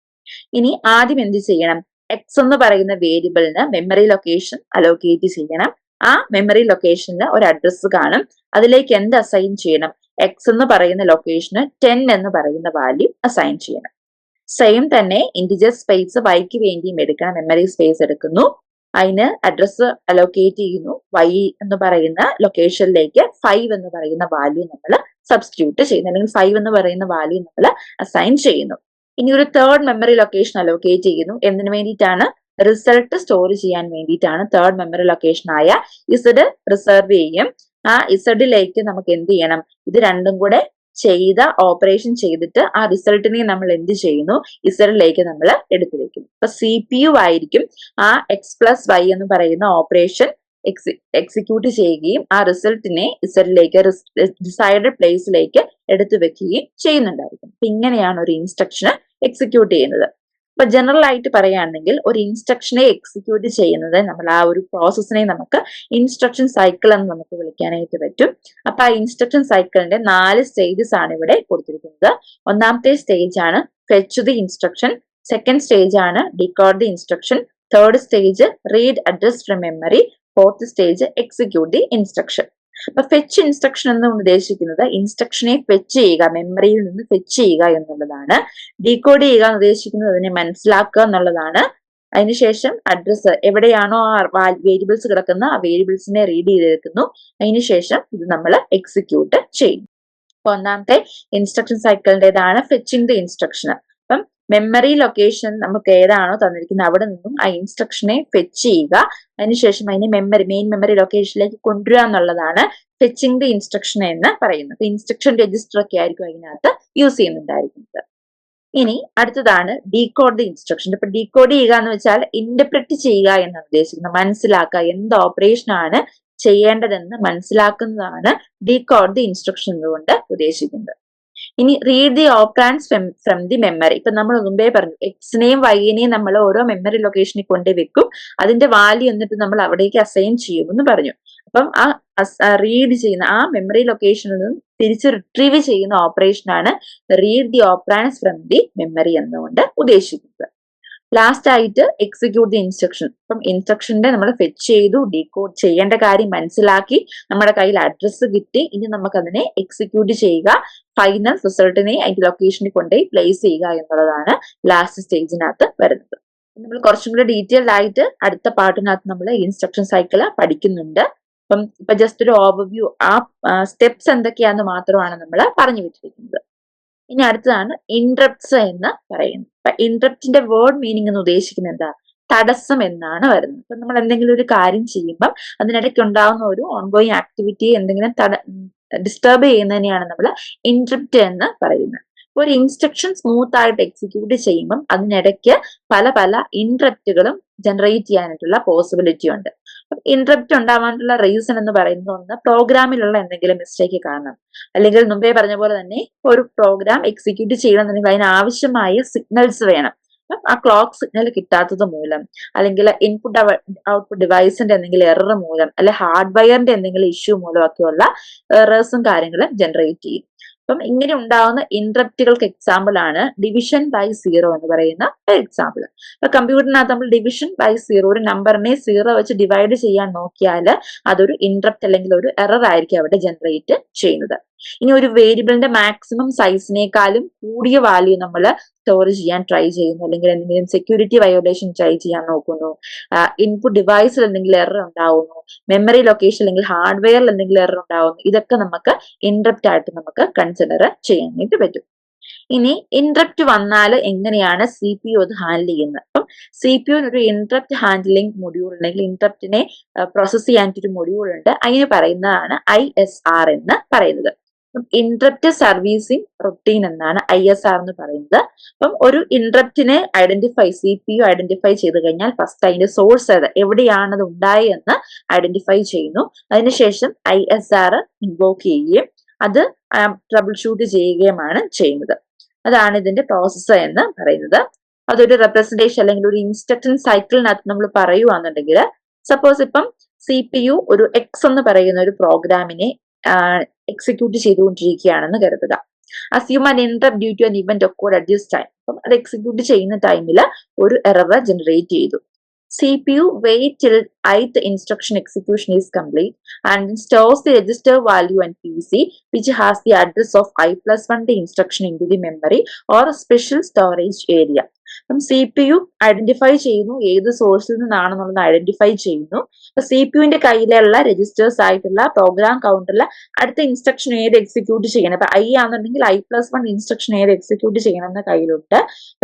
ഇനി ആദ്യം എന്ത് ചെയ്യണം? X എന്ന് പറയുന്ന വേരിയബിളിന് മെമ്മറി ലൊക്കേഷൻ അലോക്കേറ്റ് ചെയ്യണം. ആ മെമ്മറി ലൊക്കേഷനിൽ ഒരു അഡ്രസ്സ് കാണും. അതിലേക്ക് എന്ത് അസൈൻ ചെയ്യണം? X എന്ന് പറയുന്ന ലൊക്കേഷന് 10 എന്ന് പറയുന്ന വാല്യൂ അസൈൻ ചെയ്യണം. സെയിം തന്നെ ഇന്റിജർ സ്പേസ് Yക്ക് വേണ്ടിയും എടുക്കണം. മെമ്മറി സ്പേസ് എടുക്കുന്നു, അതിന് അഡ്രസ്സ് അലോക്കേറ്റ് ചെയ്യുന്നു. Y എന്ന് പറയുന്ന ലൊക്കേഷനിലേക്ക് 5 എന്ന് പറയുന്ന വാല്യൂ നമ്മൾ സബ്സ്റ്റിറ്റ്യൂട്ട് ചെയ്യുന്നു, അല്ലെങ്കിൽ 5 എന്ന് പറയുന്ന വാല്യൂ നമ്മൾ അസൈൻ ചെയ്യുന്നു. ഇനി ഒരു തേർഡ് മെമ്മറി ലൊക്കേഷൻ അലോക്കേറ്റ് ചെയ്യുന്നു. എന്തിനു വേണ്ടിയിട്ടാണ്? റിസൾട്ട് സ്റ്റോർ ചെയ്യാൻ വേണ്ടിയിട്ടാണ്. തേർഡ് മെമ്മറി ലൊക്കേഷൻ ആയ Z റിസർവ് ചെയ്യും. ആ Z നമുക്ക് എന്ത് ചെയ്യണം? ഇത് രണ്ടും കൂടെ ചെയ്ത ഓപ്പറേഷൻ ചെയ്തിട്ട് ആ റിസൾട്ടിനെ നമ്മൾ എന്ത് ചെയ്യുന്നു? Z നമ്മൾ എടുത്തു വെക്കുന്നു. അപ്പൊ CPU ആയിരിക്കും ആ X+Y എന്ന് പറയുന്ന ഓപ്പറേഷൻ എക്സിക്യൂട്ട് ചെയ്യുകയും ആ റിസൾട്ടിനെ ഡിസൈഡഡ് പ്ലേസിലേക്ക് എടുത്തു വെക്കുകയും ചെയ്യുന്നുണ്ടായിരിക്കും. അപ്പൊ ഇങ്ങനെയാണ് ഒരു ഇൻസ്ട്രക്ഷന് എക്സിക്യൂട്ട് ചെയ്യുന്നത്. അപ്പൊ ജനറൽ ആയിട്ട് പറയുകയാണെങ്കിൽ ഒരു ഇൻസ്ട്രക്ഷനെ എക്സിക്യൂട്ട് ചെയ്യുന്നത് നമ്മൾ ആ ഒരു പ്രോസസ്സിനെ നമുക്ക് ഇൻസ്ട്രക്ഷൻ സൈക്കിൾ എന്ന് നമുക്ക് വിളിക്കാനായിട്ട് പറ്റും. അപ്പൊ ആ ഇൻസ്ട്രക്ഷൻ സൈക്കിളിന്റെ 4 സ്റ്റേജസ് ആണ് ഇവിടെ കൊടുത്തിരിക്കുന്നത്. ഒന്നാമത്തെ സ്റ്റേജ് ആണ് fetch the instruction, second stage ആണ് decode the instruction, third stage read address from memory, fourth stage execute the instruction. അപ്പൊ ഫെച്ച് ഇൻസ്ട്രക്ഷൻ എന്ന് ഉദ്ദേശിക്കുന്നത് ഇൻസ്ട്രക്ഷനെ ഫെച്ച് ചെയ്യുക, മെമ്മറിയിൽ നിന്ന് ഫെച്ച് ചെയ്യുക എന്നുള്ളതാണ്. ഡീകോഡ് ചെയ്യുക എന്ന് ഉദ്ദേശിക്കുന്നത് അതിനെ മനസ്സിലാക്കുക എന്നുള്ളതാണ്. അതിനുശേഷം അഡ്രസ്സ് എവിടെയാണോ ആ വേരിയബിൾസ് കിടക്കുന്ന ആ വേരിയബിൾസിനെ റീഡ് ചെയ്തെടുക്കുന്നു. അതിനുശേഷം ഇത് നമ്മൾ എക്സിക്യൂട്ട് ചെയ്യും. അപ്പൊ ഒന്നാമത്തെ ഇൻസ്ട്രക്ഷൻ സൈക്കിളിൻ്റെതാണ് ഫെച്ചിങ് ദ ഇൻസ്ട്രക്ഷൻ. അപ്പം മെമ്മറി ലൊക്കേഷൻ നമുക്ക് ഏതാണോ തന്നിരിക്കുന്നത് അവിടെ നിന്നും ആ ഇൻസ്ട്രക്ഷനെ ഫെച്ച് ചെയ്യുക, അതിനുശേഷം അതിനെ മെയിൻ മെമ്മറി ലൊക്കേഷനിലേക്ക് കൊണ്ടുവരിക എന്നുള്ളതാണ് ഫെച്ചിങ് ദി ഇൻസ്ട്രക്ഷൻ എന്ന് പറയുന്നത്. ഇൻസ്ട്രക്ഷൻ രജിസ്റ്റർ ഒക്കെ ആയിരിക്കും അതിനകത്ത് യൂസ് ചെയ്യുന്നുണ്ടായിരിക്കുന്നത്. ഇനി അടുത്തതാണ് ഡീകോഡ് ദി ഇൻസ്ട്രക്ഷൻ. ഇപ്പൊ ഡീകോഡ് ചെയ്യുക എന്ന് വെച്ചാൽ ഇന്റർപ്രറ്റ് ചെയ്യുക എന്നാണ് ഉദ്ദേശിക്കുന്നത്, മനസ്സിലാക്കുക, എന്ത് ഓപ്പറേഷൻ ആണ് ചെയ്യേണ്ടതെന്ന് മനസ്സിലാക്കുന്നതാണ് ഡീകോഡ് ദി ഇൻസ്ട്രക്ഷൻ എന്നുകൊണ്ട് ഉദ്ദേശിക്കുന്നത്. ഇനി read the operands from the memory. ഇപ്പൊ നമ്മൾ മുമ്പേ പറഞ്ഞു എക്സിനെയും വൈനെയും നമ്മൾ ഓരോ മെമ്മറി ലൊക്കേഷനിൽ കൊണ്ടുവെക്കും, അതിന്റെ വാല്യൂ എന്നിട്ട് നമ്മൾ അവിടേക്ക് അസൈൻ ചെയ്യുമെന്ന് പറഞ്ഞു. അപ്പം ആ റീഡ് ചെയ്യുന്ന ആ മെമ്മറി ലൊക്കേഷനിൽ നിന്ന് തിരിച്ച് റിട്രീവ് ചെയ്യുന്ന ഓപ്പറേഷൻ ആണ് read the operands from the memory എന്നുകൊണ്ട് ഉദ്ദേശിക്കുന്നത്. ലാസ്റ്റ് ആയിട്ട് എക്സിക്യൂട്ട് ദി ഇൻസ്ട്രക്ഷൻ. ഇപ്പം ഇൻസ്ട്രക്ഷന്റെ നമ്മൾ ഫെച്ച് ചെയ്തു, ഡീകോഡ് ചെയ്യേണ്ട കാര്യം മനസ്സിലാക്കി, നമ്മുടെ കയ്യിൽ അഡ്രസ്സ് കിട്ടി, ഇനി നമുക്ക് അതിനെ എക്സിക്യൂട്ട് ചെയ്യുക, ഫൈനൽ റിസൾട്ടിനെ അതിന്റെ ലൊക്കേഷനിൽ കൊണ്ടുപോയി പ്ലേസ് ചെയ്യുക എന്നുള്ളതാണ് ലാസ്റ്റ് സ്റ്റേജിനകത്ത് വരുന്നത്. നമ്മൾ കുറച്ചും കൂടി ഡീറ്റെയിൽഡ് ആയിട്ട് അടുത്ത പാർട്ടിനകത്ത് നമ്മൾ ഇൻസ്ട്രക്ഷൻ സൈക്കിള് പഠിക്കുന്നുണ്ട്. അപ്പം ഇപ്പൊ ജസ്റ്റ് ഒരു ഓവർവ്യൂ, ആ സ്റ്റെപ്സ് എന്തൊക്കെയാന്ന് മാത്രമാണ് നമ്മൾ പറഞ്ഞു വിട്ടിരിക്കുന്നത്. ഇനി അടുത്തതാണ് ഇന്ററപ്റ്റ്സ് എന്ന് പറയുന്നത്. അപ്പൊ ഇന്ററപ്റ്റിന്റെ വേർഡ് മീനിങ് എന്ന് ഉദ്ദേശിക്കുന്നത് എന്താ? തടസ്സം എന്നാണ് വരുന്നത്. ഇപ്പൊ നമ്മൾ എന്തെങ്കിലും ഒരു കാര്യം ചെയ്യുമ്പോൾ അതിനിടയ്ക്ക് ഉണ്ടാകുന്ന ഒരു ഓൺഗോയിങ് ആക്ടിവിറ്റി എന്തെങ്കിലും ഡിസ്റ്റർബ് ചെയ്യുന്നതിനെയാണ് നമ്മൾ ഇന്ററപ്റ്റ് എന്ന് പറയുന്നത്. ഒരു ഇൻസ്ട്രക്ഷൻ സ്മൂത്ത് ആയിട്ട് എക്സിക്യൂട്ട് ചെയ്യുമ്പം അതിനിടയ്ക്ക് പല പല ഇന്ററപ്റ്റുകളും ജനറേറ്റ് ചെയ്യാനായിട്ടുള്ള പോസിബിലിറ്റി ഉണ്ട്. ഇന്ററപ്റ്റ് ഉണ്ടാവാനുള്ള റീസൺ എന്ന് പറയുന്നത് ഒന്ന് പ്രോഗ്രാമിലുള്ള എന്തെങ്കിലും മിസ്റ്റേക്ക് കാരണം, അല്ലെങ്കിൽ മുമ്പേ പറഞ്ഞ പോലെ തന്നെ ഒരു പ്രോഗ്രാം എക്സിക്യൂട്ട് ചെയ്യണമെന്നുണ്ടെങ്കിൽ അതിന് ആവശ്യമായ സിഗ്നൽസ് വേണം. ആ ക്ലോക്ക് സിഗ്നൽ കിട്ടാത്തത് മൂലം, അല്ലെങ്കിൽ ഇൻപുട്ട് ഔട്ട്പുട്ട് ഡിവൈസിന്റെ എന്തെങ്കിലും എറർ മൂലം, അല്ലെങ്കിൽ ഹാർഡ്വെയറിന്റെ എന്തെങ്കിലും ഇഷ്യൂ മൂലം ഒക്കെയുള്ള എറേഴ്സും കാര്യങ്ങളും ജനറേറ്റ് ചെയ്യും. അപ്പം ഇങ്ങനെ ഉണ്ടാവുന്ന ഇന്ററപ്റ്റുകൾക്ക് എക്സാമ്പിൾ ആണ് ഡിവിഷൻ ബൈ സീറോ എന്ന് പറയുന്ന എക്സാമ്പിൾ. അപ്പൊ കമ്പ്യൂട്ടറിനകത്ത് നമ്മൾ ഡിവിഷൻ ബൈ സീറോ, ഒരു നമ്പറിനെ സീറോ വെച്ച് ഡിവൈഡ് ചെയ്യാൻ നോക്കിയാൽ അതൊരു ഇന്ററപ്റ്റ് അല്ലെങ്കിൽ ഒരു എറർ ആയിരിക്കും അവിടെ ജനറേറ്റ് ചെയ്യുന്നത്. ഇനി ഒരു വേരിയബിളിന്റെ മാക്സിമം സൈസിനേക്കാളും കൂടിയ വാല്യൂ നമ്മൾ സ്റ്റോർ ചെയ്യാൻ ട്രൈ ചെയ്യുന്നു, അല്ലെങ്കിൽ എന്തെങ്കിലും സെക്യൂരിറ്റി വയോലേഷൻ ട്രൈ ചെയ്യാൻ നോക്കുന്നു, ഇൻപുട്ട് ഡിവൈസിൽ എന്തെങ്കിലും എറർ ഉണ്ടാവുന്നു, മെമ്മറി ലൊക്കേഷൻ അല്ലെങ്കിൽ ഹാർഡ്വെയറിൽ എന്തെങ്കിലും എറർ ഉണ്ടാവുന്നു, ഇതൊക്കെ നമുക്ക് ഇന്ററപ്റ്റ് ആയിട്ട് നമുക്ക് കൺസിഡർ ചെയ്യാനായിട്ട് പറ്റും. ഇനി ഇന്ററപ്റ്റ് വന്നാൽ എങ്ങനെയാണ് CPU അത് ഹാൻഡിൽ ചെയ്യുന്നത്? അപ്പം CPU ഒരു ഇന്ററപ്റ്റ് ഹാൻഡ്ലിംഗ് മൊഡ്യൂൾ ഉണ്ടെങ്കിൽ ഇന്ററപ്റ്റിനെ പ്രോസസ് ചെയ്യാനായിട്ടൊരു മൊഡ്യൂൾ ഉണ്ട്, അതിന് പറയുന്നതാണ് ISR എന്ന് പറയുന്നത്. ഇന്ററപ്റ്റ് സർവീസിംഗ് റൊട്ടീൻ എന്നാണ് ISR എന്ന് പറയുന്നത്. അപ്പം ഒരു ഇന്ററപ്റ്റിനെ CPU ഐഡന്റിഫൈ ചെയ്ത് കഴിഞ്ഞാൽ ഫസ്റ്റ് അതിന്റെ സോഴ്സ് എവിടെയാണ് അത് ഉണ്ടായെന്ന് ഐഡന്റിഫൈ ചെയ്യുന്നു. അതിനുശേഷം ISR ഇൻവോക്ക് ചെയ്യുകയും അത് ട്രബിൾ ഷൂട്ട് ചെയ്യുകയുമാണ് ചെയ്യുന്നത്. അതാണ് ഇതിന്റെ പ്രോസസ്സ് എന്ന് പറയുന്നത്. അതൊരു റെപ്രസെന്റേഷൻ അല്ലെങ്കിൽ ഒരു ഇൻസ്ട്രക്ഷൻ സൈക്കിളിനകത്ത് നമ്മൾ പറയുകയാണെന്നുണ്ടെങ്കിൽ, സപ്പോസ് ഇപ്പം CPU ഒരു X എന്ന് പറയുന്ന ഒരു പ്രോഗ്രാമിനെ എക്സിക്യൂട്ട് ചെയ്തുകൊണ്ടിരിക്കുകയാണെന്ന് കരുതുക. Assume an interrupt due to an event occurred at this time. അപ്പം അത് എക്സിക്യൂട്ട് ചെയ്യുന്ന ടൈമിൽ ഒരു എറർ ജനറേറ്റ് ചെയ്തു. CPU wait till ith instruction execution is complete and stores the register value and PC which has the address of i+1 the instruction into the memory or a special storage area. CPU identify ചെയ്യുന്നു ഏത് സോഴ്സിൽ നിന്നാണെന്നുള്ളത് identify ചെയ്യുന്നു. CPUവിന്റെ കയ്യിലുള്ള registers ആയിട്ടുള്ള programme കൗണ്ടറിൽ അടുത്ത instruction ഏത് execute ചെയ്യണം. ഇപ്പൊ I ആണെന്നുണ്ടെങ്കിൽ i+1 ഇൻസ്ട്രക്ഷൻ ഏത് എക്സിക്യൂട്ട് ചെയ്യണം എന്ന കയ്യിലുണ്ട്.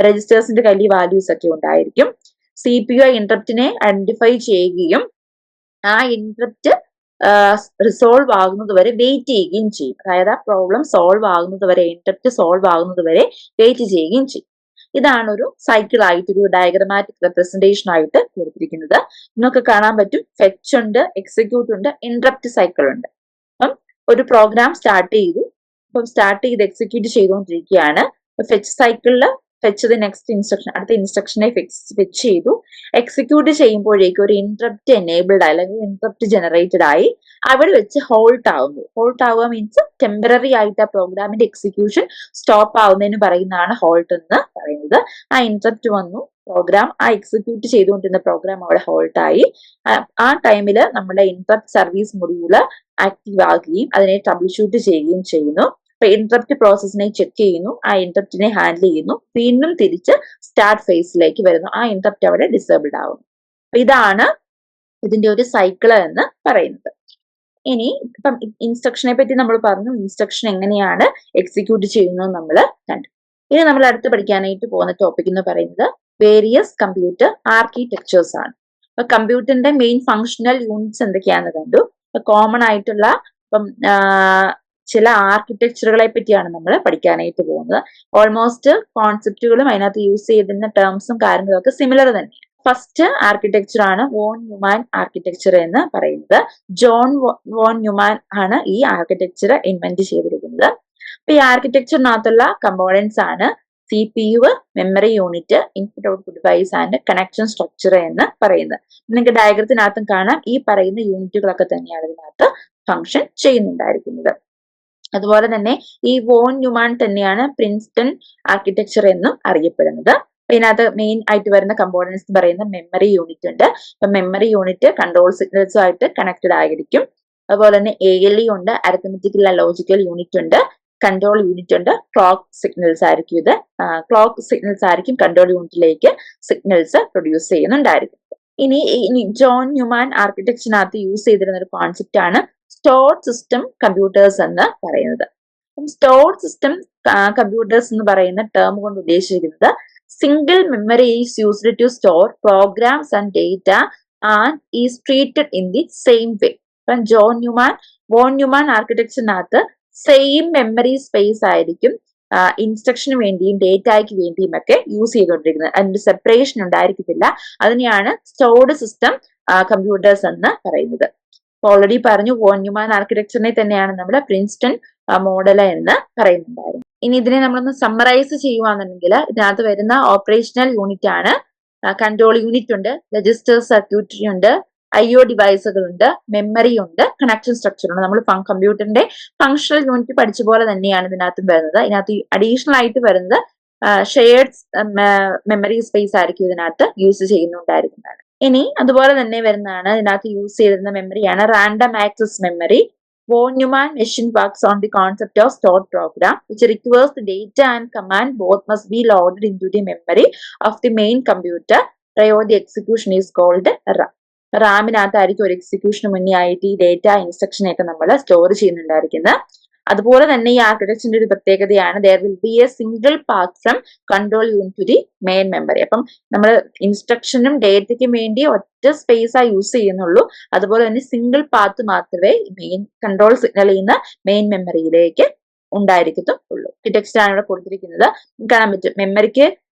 രജിസ്റ്റേഴ്സിന്റെ കയ്യിൽ വാല്യൂസ് ഒക്കെ ഉണ്ടായിരിക്കും. CPU ഇന്ററപ്റ്റിനെ ഐഡന്റിഫൈ ചെയ്യുകയും ആ ഇന്ററപ്റ്റ് റിസോൾവ് ആകുന്നത് വരെ വെയിറ്റ് ചെയ്യുകയും ചെയ്യും. അതായത് ആ പ്രോബ്ലം സോൾവ് ആകുന്നത് വരെ, ഇന്ററപ്റ്റ് സോൾവ് ആകുന്നത് വരെ വെയിറ്റ് ചെയ്യുകയും ചെയ്യും. ഇതാണ് ഒരു സൈക്കിൾ ആയിട്ട്, ഒരു ഡയഗ്രമാറ്റിക് റെപ്രസെന്റേഷൻ ആയിട്ട് കൊടുത്തിരിക്കുന്നത്. നിങ്ങൾക്ക് കാണാൻ പറ്റും ഫെച്ച് ഉണ്ട്, എക്സിക്യൂട്ട് ഉണ്ട്, ഇന്ററപ്റ്റ് സൈക്കിൾ ഉണ്ട്. അപ്പം ഒരു പ്രോഗ്രാം സ്റ്റാർട്ട് ചെയ്തു, അപ്പം സ്റ്റാർട്ട് ചെയ്ത് എക്സിക്യൂട്ട് ചെയ്തുകൊണ്ടിരിക്കുകയാണ്. ഫെച്ച് സൈക്കിളില് ഫെച്ച് ദി നെക്സ്റ്റ് ഇൻസ്ട്രക്ഷൻ, അടുത്ത ഇൻസ്ട്രക്ഷനെ ഫെച്ച് ചെയ്തു. എക്സിക്യൂട്ട് ചെയ്യുമ്പോഴേക്കും ഒരു ഇന്ററപ്റ്റ് എനേബിൾഡ് ആയി അല്ലെങ്കിൽ ഇന്ററപ്റ്റ് ജനറേറ്റഡ് ആയി അവിടെ വെച്ച് ഹോൾട്ട് ആവുന്നു. ഹോൾട്ട് ആവുക മീൻസ് ടെമ്പററി ആയിട്ട് ആ പ്രോഗ്രാമിന്റെ എക്സിക്യൂഷൻ സ്റ്റോപ്പ് ആവുന്നതിന് പറയുന്നതാണ് ഹോൾട്ട് എന്ന് പറയുന്നത്. ആ ഇന്ററപ്റ്റ് വന്നു, പ്രോഗ്രാം എക്സിക്യൂട്ട് ചെയ്തുകൊണ്ടിരുന്ന പ്രോഗ്രാം അവിടെ ഹോൾട്ട് ആയി. ആ ടൈമിൽ നമ്മുടെ ഇന്ററപ്റ്റ് സർവീസ് മൊഡ്യൂള് ആക്റ്റീവ് ആകുകയും അതിനെ ട്രബിൾ ഷൂട്ട് ചെയ്യുകയും ചെയ്യുന്നു. അപ്പൊ ഇന്ററപ്റ്റ് പ്രോസസ്സിനെ ചെക്ക് ചെയ്യുന്നു, ആ ഇന്ററപ്റ്റിനെ ഹാൻഡിൽ ചെയ്യുന്നു, വീണ്ടും തിരിച്ച് സ്റ്റാർട്ട് ഫേസിലേക്ക് വരുന്നു, ആ ഇന്ററപ്റ്റ് അവിടെ ഡിസേബിൾഡ് ആവുന്നു. അപ്പൊ ഇതാണ് ഇതിന്റെ ഒരു സൈക്കിൾ എന്ന് പറയുന്നത്. ഇനി ഇപ്പം ഇൻസ്ട്രക്ഷനെ പറ്റി നമ്മൾ പറഞ്ഞു, ഇൻസ്ട്രക്ഷൻ എങ്ങനെയാണ് എക്സിക്യൂട്ട് ചെയ്യുന്നത് നമ്മൾ കണ്ടു. ഇനി നമ്മൾ അടുത്ത് പഠിക്കാനായിട്ട് പോകുന്ന ടോപ്പിക് എന്ന് പറയുന്നത് വേരിയസ് കമ്പ്യൂട്ടർ ആർക്കിടെക്ചേഴ്സ് ആണ്. അപ്പൊ കമ്പ്യൂട്ടറിന്റെ മെയിൻ ഫങ്ഷണൽ യൂണിറ്റ്സ് എന്തൊക്കെയാണെന്ന് കണ്ടു. കോമൺ ആയിട്ടുള്ള ഇപ്പം ചില ആർക്കിടെക്ചറുകളെ പറ്റിയാണ് നമ്മൾ പഠിക്കാനായിട്ട് പോകുന്നത്. ഓൾമോസ്റ്റ് കോൺസെപ്റ്റുകളും അതിനകത്ത് യൂസ് ചെയ്തിരുന്ന ടേംസും കാര്യങ്ങളും ഒക്കെ സിമിലർ തന്നെയാണ്. ഫസ്റ്റ് ആർക്കിടെക്ചർ ആണ് വോൺ ന്യൂമാൻ ആർക്കിടെക്ചർ എന്ന് പറയുന്നത്. ജോൺ വോൺ ന്യൂമാൻ ആണ് ഈ ആർക്കിടെക്ചർ ഇൻവെന്റ് ചെയ്തിരിക്കുന്നത്. അപ്പൊ ഈ ആർക്കിടെക്ചറിനകത്തുള്ള കമ്പോണൻസ് ആണ് CPU, memory unit, input output device and connection structure എന്ന് പറയുന്നത്. നിങ്ങൾക്ക് ഡയഗ്രത്തിനകത്തും കാണാം ഈ പറയുന്ന യൂണിറ്റുകളൊക്കെ തന്നെയാണ് ഇതിനകത്ത് ഫംഗ്ഷൻ ചെയ്യുന്നുണ്ടായിരിക്കുന്നത്. അതുപോലെ തന്നെ ഈ വോൺ ന്യൂമാൻ തന്നെയാണ് പ്രിൻസ്റ്റൺ ആർക്കിടെക്ചർ എന്നും അറിയപ്പെടുന്നത്. ഇതിനകത്ത് മെയിൻ ആയിട്ട് വരുന്ന കമ്പോണൻസ് പറയുന്ന മെമ്മറി യൂണിറ്റ് ഉണ്ട്. അപ്പൊ മെമ്മറി യൂണിറ്റ് കൺട്രോൾ സിഗ്നൽസും ആയിട്ട് കണക്റ്റഡ് ആയിരിക്കും. അതുപോലെ തന്നെ ALE ഉണ്ട്, അരിത്തമെറ്റിക്കൽ ലോജിക്കൽ യൂണിറ്റ് ഉണ്ട്, കൺട്രോൾ യൂണിറ്റ് ഉണ്ട്, ക്ലോക്ക് സിഗ്നൽസ് ആയിരിക്കും ഇത്. ക്ലോക്ക് സിഗ്നൽസ് ആയിരിക്കും കൺട്രോൾ യൂണിറ്റിലേക്ക് സിഗ്നൽസ് പ്രൊഡ്യൂസ് ചെയ്യുന്നുണ്ടായിരിക്കും. ഇനി ജോൺ ന്യൂമാൻ ആർക്കിടെക്ചറിനകത്ത് യൂസ് ചെയ്തിരുന്ന ഒരു കോൺസെപ്റ്റ് ആണ് സ്റ്റോർഡ് സിസ്റ്റം കമ്പ്യൂട്ടേഴ്സ് എന്ന് പറയുന്നത്. സ്റ്റോർഡ് സിസ്റ്റം കമ്പ്യൂട്ടേഴ്സ് എന്ന് പറയുന്ന ടേം കൊണ്ട് ഉദ്ദേശിച്ചിരിക്കുന്നത് single memory is used to store programs and data and is treated in the same way. ഇപ്പം വോൺ ന്യൂമാൻ ആർക്കിടെക്ചറിനകത്ത് സെയിം മെമ്മറി സ്പേസ് ആയിരിക്കും ഇൻസ്ട്രക്ഷന് വേണ്ടിയും ഡേറ്റയ്ക്ക് വേണ്ടിയും ഒക്കെ യൂസ് ചെയ്തുകൊണ്ടിരിക്കുന്നത്. അതിന്റെ സെപ്പറേഷൻ ഉണ്ടായിരിക്കത്തില്ല. അതിനെയാണ് സ്റ്റോർഡ് സിസ്റ്റം കമ്പ്യൂട്ടേഴ്സ് എന്ന് പറയുന്നത്. ഓൾറെഡി പറഞ്ഞു വോൺ ന്യൂമാൻ ആർക്കിടെക്ചറിനെ തന്നെയാണ് നമ്മൾ പ്രിൻസ്റ്റൺ മോഡൽ എന്ന് പറയുന്നുണ്ടായിരുന്നു. ഇനി ഇതിനെ നമ്മളൊന്ന് സമ്മറൈസ് ചെയ്യുവാന്നുണ്ടെങ്കിൽ ഇതിനകത്ത് വരുന്ന ഓപ്പറേഷണൽ യൂണിറ്റ് ആണ് കൺട്രോൾ യൂണിറ്റ് ഉണ്ട്, രജിസ്റ്റർ സർക്യൂട്ടറി ഉണ്ട്, IO ഡിവൈസുകളുണ്ട്, മെമ്മറി ഉണ്ട്, കണക്ഷൻ സ്ട്രക്ചർ ഉണ്ട്. നമ്മൾ കമ്പ്യൂട്ടറിന്റെ ഫങ്ഷണൽ യൂണിറ്റ് പഠിച്ച പോലെ തന്നെയാണ് ഇതിനകത്തും വരുന്നത്. ഇതിനകത്ത് അഡീഷണൽ ആയിട്ട് വരുന്നത് ഷെയർഡ് മെമ്മറി സ്പേസ് ആയിരിക്കും ഇതിനകത്ത് യൂസ് ചെയ്യുന്നുണ്ടായിരിക്കുന്നതാണ്. ഇനി അതുപോലെ തന്നെ വരുന്നതാണ് ഇതിനകത്ത് യൂസ് ചെയ്തിരുന്ന മെമ്മറിയാണ് random access memory. Von Neumann machine works on the concept of stored program, which requires the data and command both must be loaded into the memory of the main computer. Prior the execution is called RAM. റാമിനകത്തായിരിക്കും ഒരു എക്സിക്യൂഷന് മുന്നേ ആയിട്ട് ഈ data ഇൻസ്ട്രക്ഷനെയൊക്കെ നമ്മൾ store ചെയ്യുന്നുണ്ടായിരിക്കുന്നത്. അതുപോലെ തന്നെ ഈ ആർക്കിടെക്ചറിന്റെ ഒരു പ്രത്യേകതയാണ് there will be a single path from control unit to the main memory. അപ്പം നമ്മൾ ഇൻസ്ട്രക്ഷനും ഡേറ്റയ്ക്കും വേണ്ടി ഒറ്റ സ്പേസ് യൂസ് ചെയ്യുന്നുള്ളൂ. അതുപോലെ തന്നെ സിംഗിൾ പാത്ത് മാത്രമേ മെയിൻ കൺട്രോൾ സിഗ്നൽ ചെയ്യുന്ന മെയിൻ മെമ്മറിയിലേക്ക് ഉണ്ടായിരിക്കത്തുള്ളൂ. ടെക്സ്റ്റ് ആണ് ഇവിടെ കൊടുത്തിരിക്കുന്നത്. കാണാൻ പറ്റും മെമ്മറിക്ക്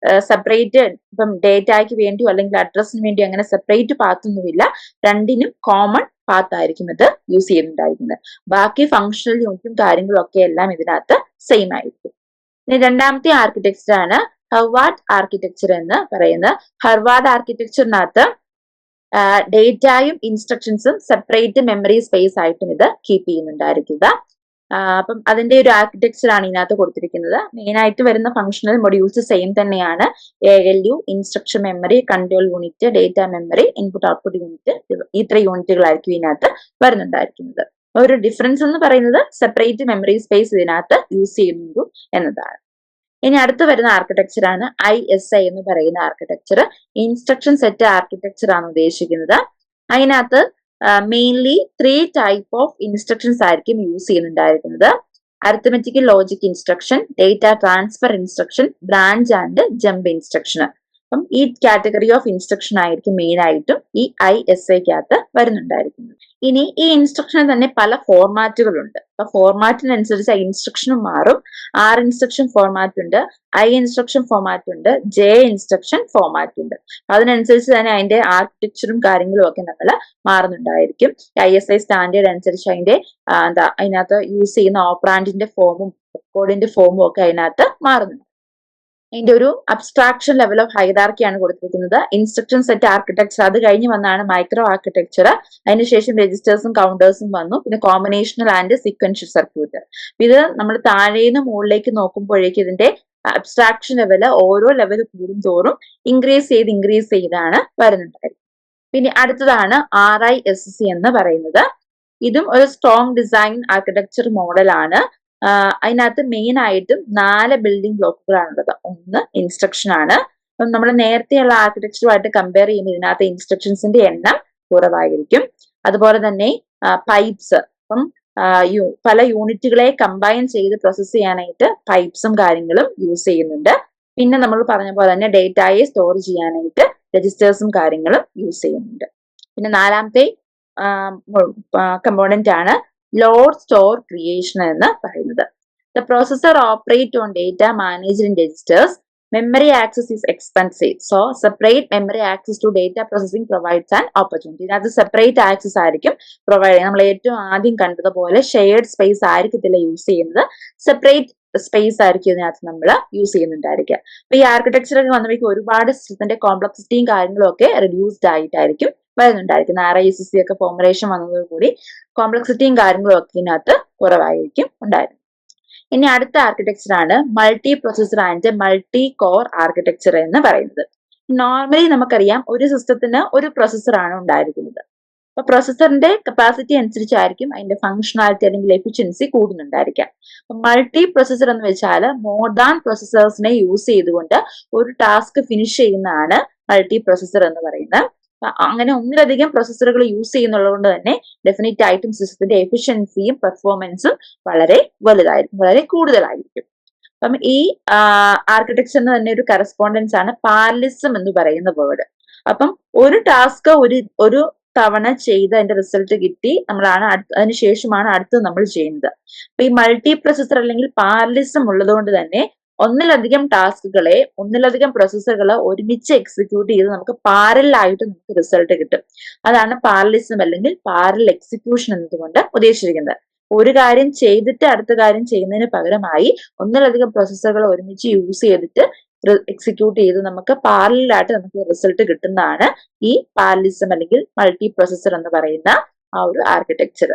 സെപ്പറേറ്റ് ഇപ്പം ഡേറ്റയ്ക്ക് വേണ്ടിയോ അല്ലെങ്കിൽ അഡ്രസ്സിന് വേണ്ടിയോ അങ്ങനെ സെപ്പറേറ്റ് പാത്ത് ഒന്നുമില്ല. രണ്ടിനും കോമൺ പാത്ത് ആയിരിക്കും ഇത് യൂസ് ചെയ്യുന്നുണ്ടായിരിക്കുന്നത്. ബാക്കി ഫങ്ഷണൽ യൂണിറ്റും കാര്യങ്ങളും ഒക്കെ എല്ലാം ഇതിനകത്ത് സെയിം ആയിരിക്കും. ഇനി രണ്ടാമത്തെ ആർക്കിടെക്ചർ ആണ് ഹർവാർഡ് ആർക്കിടെക്ചർ എന്ന് പറയുന്നത്. ഹർവാർഡ് ആർക്കിടെക്ചറിനകത്ത് ഡേറ്റയും ഇൻസ്ട്രക്ഷൻസും സെപ്പറേറ്റ് മെമ്മറി സ്പേസ് ആയിട്ടും ഇത് കീപ്പ് ചെയ്യുന്നുണ്ടായിരിക്കുക. അപ്പം അതിന്റെ ഒരു ആർക്കിടെക്ചർ ആണ് ഇതിനകത്ത് കൊടുത്തിരിക്കുന്നത്. മെയിൻ ആയിട്ട് വരുന്ന ഫങ്ഷണൽ മൊഡ്യൂൾസ് സെയിം തന്നെയാണ്. ALU, instruction memory, control unit, data memory, input output unit, ഇത്ര യൂണിറ്റുകളായിരിക്കും ഇതിനകത്ത് വരുന്നുണ്ടായിരിക്കുന്നത്. ഒരു ഡിഫറൻസ് എന്ന് പറയുന്നത് സെപ്പറേറ്റ് മെമ്മറി സ്പേസ് ഇതിനകത്ത് യൂസ് ചെയ്യുന്നു എന്നതാണ്. ഇനി അടുത്ത് വരുന്ന ആർക്കിടെക്ചർ ആണ് ISI എന്ന് പറയുന്ന ആർക്കിടെക്ചർ. ഇൻസ്ട്രക്ഷൻ സെറ്റ് ആർക്കിടെക്ചർ ആണ് ഉദ്ദേശിക്കുന്നത്. അതിനകത്ത് മെയിൻലി 3 ടൈപ്പ് ഓഫ് ഇൻസ്ട്രക്ഷൻസ് ആയിരിക്കും യൂസ് ചെയ്യുന്നുണ്ടായിരിക്കുന്നത്. Arithmetical logic instruction, data transfer instruction, branch and jump instruction. അപ്പം ഈ കാറ്റഗറി ഓഫ് ഇൻസ്ട്രക്ഷൻ ആയിരിക്കും മെയിൻ ആയിട്ടും ഈ ISIക്കകത്ത് വരുന്നുണ്ടായിരിക്കുന്നത്. ഇനി ഈ ഇൻസ്ട്രക്ഷന് തന്നെ പല ഫോർമാറ്റുകളുണ്ട്. അപ്പൊ ഫോർമാറ്റിനനുസരിച്ച് ഇൻസ്ട്രക്ഷനും മാറും. R ഇൻസ്ട്രക്ഷൻ ഫോർമാറ്റ് ഉണ്ട്, I ഇൻസ്ട്രക്ഷൻ ഫോർമാറ്റ് ഉണ്ട്, J ഇൻസ്ട്രക്ഷൻ ഫോർമാറ്റ് ഉണ്ട്. അതിനനുസരിച്ച് തന്നെ അതിന്റെ ആർക്കിടെക്ചറും കാര്യങ്ങളും ഒക്കെ നമ്മൾ മാറുന്നുണ്ടായിരിക്കും. ISI സ്റ്റാൻഡേർഡ് അനുസരിച്ച് അതിനകത്ത് യൂസ് ചെയ്യുന്ന ഓപ്പറാൻഡിന്റെ ഫോമും കോഡിന്റെ ഫോമും ഒക്കെ അതിനകത്ത് മാറുന്നുണ്ട്. ഇതിന്റെ ഒരു അബ്സ്ട്രാക്ഷൻ ലെവൽ ഓഫ് ഹൈറാർക്കിയാണ് കൊടുത്തിരിക്കുന്നത്. ഇൻസ്ട്രക്ഷൻ സെറ്റ് ആർക്കിടെക്ചർ, അത് കഴിഞ്ഞ് വന്നാണ് മൈക്രോ ആർക്കിടെക്ചർ. അതിനുശേഷം രജിസ്റ്റേഴ്സും കൗണ്ടേഴ്സും വന്നു. പിന്നെ കോമ്പിനേഷണൽ ആൻഡ് സീക്വൻഷ്യൽ സർക്യൂട്ട്. ഇത് നമ്മൾ താഴേന്ന് മുകളിലേക്ക് നോക്കുമ്പോഴേക്കും ഇതിന്റെ അബ്സ്ട്രാക്ഷൻ ലെവല് ഓരോ ലെവൽ കൂടുന്തോറും ഇൻക്രീസ് ചെയ്താണ് വരുന്നുണ്ടായിരുന്നത്. പിന്നെ അടുത്തതാണ് RISC എന്ന് പറയുന്നത്. ഇതും ഒരു സ്ട്രോങ് ഡിസൈൻ ആർക്കിടെക്ചർ മോഡലാണ്. അതിനകത്ത് മെയിൻ ആയിട്ടും 4 ബിൽഡിംഗ് ബ്ലോക്കുകളാണുള്ളത്. ഒന്ന് ഇൻസ്ട്രക്ഷൻ ആണ്. അപ്പം നമ്മൾ നേരത്തെയുള്ള ആർക്കിടെക്ചറുമായിട്ട് കമ്പയർ ചെയ്യുമ്പോൾ ഇതിനകത്ത് ഇൻസ്ട്രക്ഷൻസിന്റെ എണ്ണം കുറവായിരിക്കും. അതുപോലെ തന്നെ പൈപ്സ്, അപ്പം പല യൂണിറ്റുകളെ കമ്പൈൻ ചെയ്ത് പ്രോസസ് ചെയ്യാനായിട്ട് പൈപ്സും കാര്യങ്ങളും യൂസ് ചെയ്യുന്നുണ്ട്. പിന്നെ നമ്മൾ പറഞ്ഞ പോലെ തന്നെ ഡേറ്റയെ സ്റ്റോർ ചെയ്യാനായിട്ട് രജിസ്റ്റേഴ്സും കാര്യങ്ങളും യൂസ് ചെയ്യുന്നുണ്ട്. പിന്നെ നാലാമത്തെ കമ്പോണന്റ് ആണ് ലോഡ് സ്റ്റോർ ക്രിയേഷൻ എന്ന് പറയുന്നത്. The processor operate on data managed in registers. Memory access is expensive, so separate memory access to data processing provides an opportunity. ഇതിനകത്ത് സെപ്പറേറ്റ് ആക്സസ് ആയിരിക്കും പ്രൊവൈഡ് ചെയ്യുന്നത്. നമ്മൾ ഏറ്റവും ആദ്യം കണ്ടതുപോലെ ഷെയർഡ് സ്പേസ് ആയിരിക്കത്തില്ല യൂസ് ചെയ്യുന്നത്, സെപ്പറേറ്റ് സ്പേസ് ആയിരിക്കും ഇതിനകത്ത് നമ്മൾ യൂസ് ചെയ്യുന്നുണ്ടായിരിക്കുക. അപ്പൊ ഈ ആർക്കിടെക്ചറൊക്കെ വന്നപ്പോഴേക്കും ഒരുപാട് സിസ്റ്റത്തിന്റെ കോംപ്ലക്സിറ്റിയും കാര്യങ്ങളും ഒക്കെ റിഡ്യൂസ്ഡ് ആയിട്ടായിരിക്കും വരുന്നുണ്ടായിരിക്കുന്നത്. RISC ഒക്കെ ഫോർമുലേഷൻ വന്നതോടുകൂടി കോംപ്ലക്സിറ്റിയും കാര്യങ്ങളും ഒക്കെ ഇതിനകത്ത് കുറവായിരിക്കും ഉണ്ടായിരുന്നത്. ഇനി അടുത്ത ആർക്കിടെക്ചർ ആണ് multi processor and multi core architecture എന്ന് പറയുന്നത്. നോർമലി നമുക്കറിയാം ഒരു സിസ്റ്റത്തിന് ഒരു പ്രൊസസർ ആണ് ഉണ്ടായിരിക്കുന്നത്. അപ്പൊ പ്രൊസസറിന്റെ കപ്പാസിറ്റി അനുസരിച്ചായിരിക്കും അതിന്റെ ഫംഗ്ഷനാലിറ്റി അല്ലെങ്കിൽ എഫിഷ്യൻസി കൂടുന്നുണ്ടായിരിക്കാം. അപ്പൊ മൾട്ടി പ്രൊസസർ എന്ന് വെച്ചാൽ മോർ ദാൻ പ്രൊസസേഴ്സിനെ യൂസ് ചെയ്തുകൊണ്ട് ഒരു ടാസ്ക് ഫിനിഷ് ചെയ്യുന്നതാണ് മൾട്ടി പ്രൊസസർ എന്ന് പറയുന്നത്. അങ്ങനെ ഒന്നിലധികം പ്രൊസസറുകൾ യൂസ് ചെയ്യുന്നതുകൊണ്ട് തന്നെ ഡെഫിനറ്റ് ആയിട്ടും സിസ്റ്റത്തിന്റെ എഫിഷ്യൻസിയും പെർഫോമൻസും വളരെ വലുതായിരിക്കും, വളരെ കൂടുതലായിരിക്കും. അപ്പം ഈ ആർക്കിടെക്ചറിന് തന്നെ ഒരു കറസ്പോണ്ടൻസ് ആണ് പാരലിസം എന്ന് പറയുന്ന വേർഡ്. അപ്പം ഒരു ടാസ്ക് ഒരു തവണ ചെയ്ത് അതിന്റെ റിസൾട്ട് കിട്ടി നമ്മളാണ് അതിനുശേഷമാണ് അടുത്തത് നമ്മൾ ചെയ്യുന്നത്. അപ്പൊ ഈ മൾട്ടി പ്രൊസസർ അല്ലെങ്കിൽ പാരലിസം ഉള്ളതുകൊണ്ട് തന്നെ ഒന്നിലധികം ടാസ്കുകളെ ഒന്നിലധികം പ്രൊസസ്സറുകളെ ഒരുമിച്ച് എക്സിക്യൂട്ട് ചെയ്ത് നമുക്ക് പാരലായിട്ട് നമുക്ക് റിസൾട്ട് കിട്ടും. അതാണ് പാരലിസം അല്ലെങ്കിൽ പാരൽ എക്സിക്യൂഷൻ എന്നതുകൊണ്ട് ഉദ്ദേശിച്ചിരിക്കുന്നത്. ഒരു കാര്യം ചെയ്തിട്ട് അടുത്ത കാര്യം ചെയ്യുന്നതിന് പകരമായി ഒന്നിലധികം പ്രൊസസ്സറുകൾ ഒരുമിച്ച് യൂസ് ചെയ്തിട്ട് എക്സിക്യൂട്ട് ചെയ്ത് നമുക്ക് പാരലായിട്ട് നമുക്ക് റിസൾട്ട് കിട്ടുന്നതാണ് ഈ പാരലിസം അല്ലെങ്കിൽ മൾട്ടി പ്രൊസസർ എന്ന് പറയുന്ന ആ ഒരു ആർക്കിടെക്ചർ.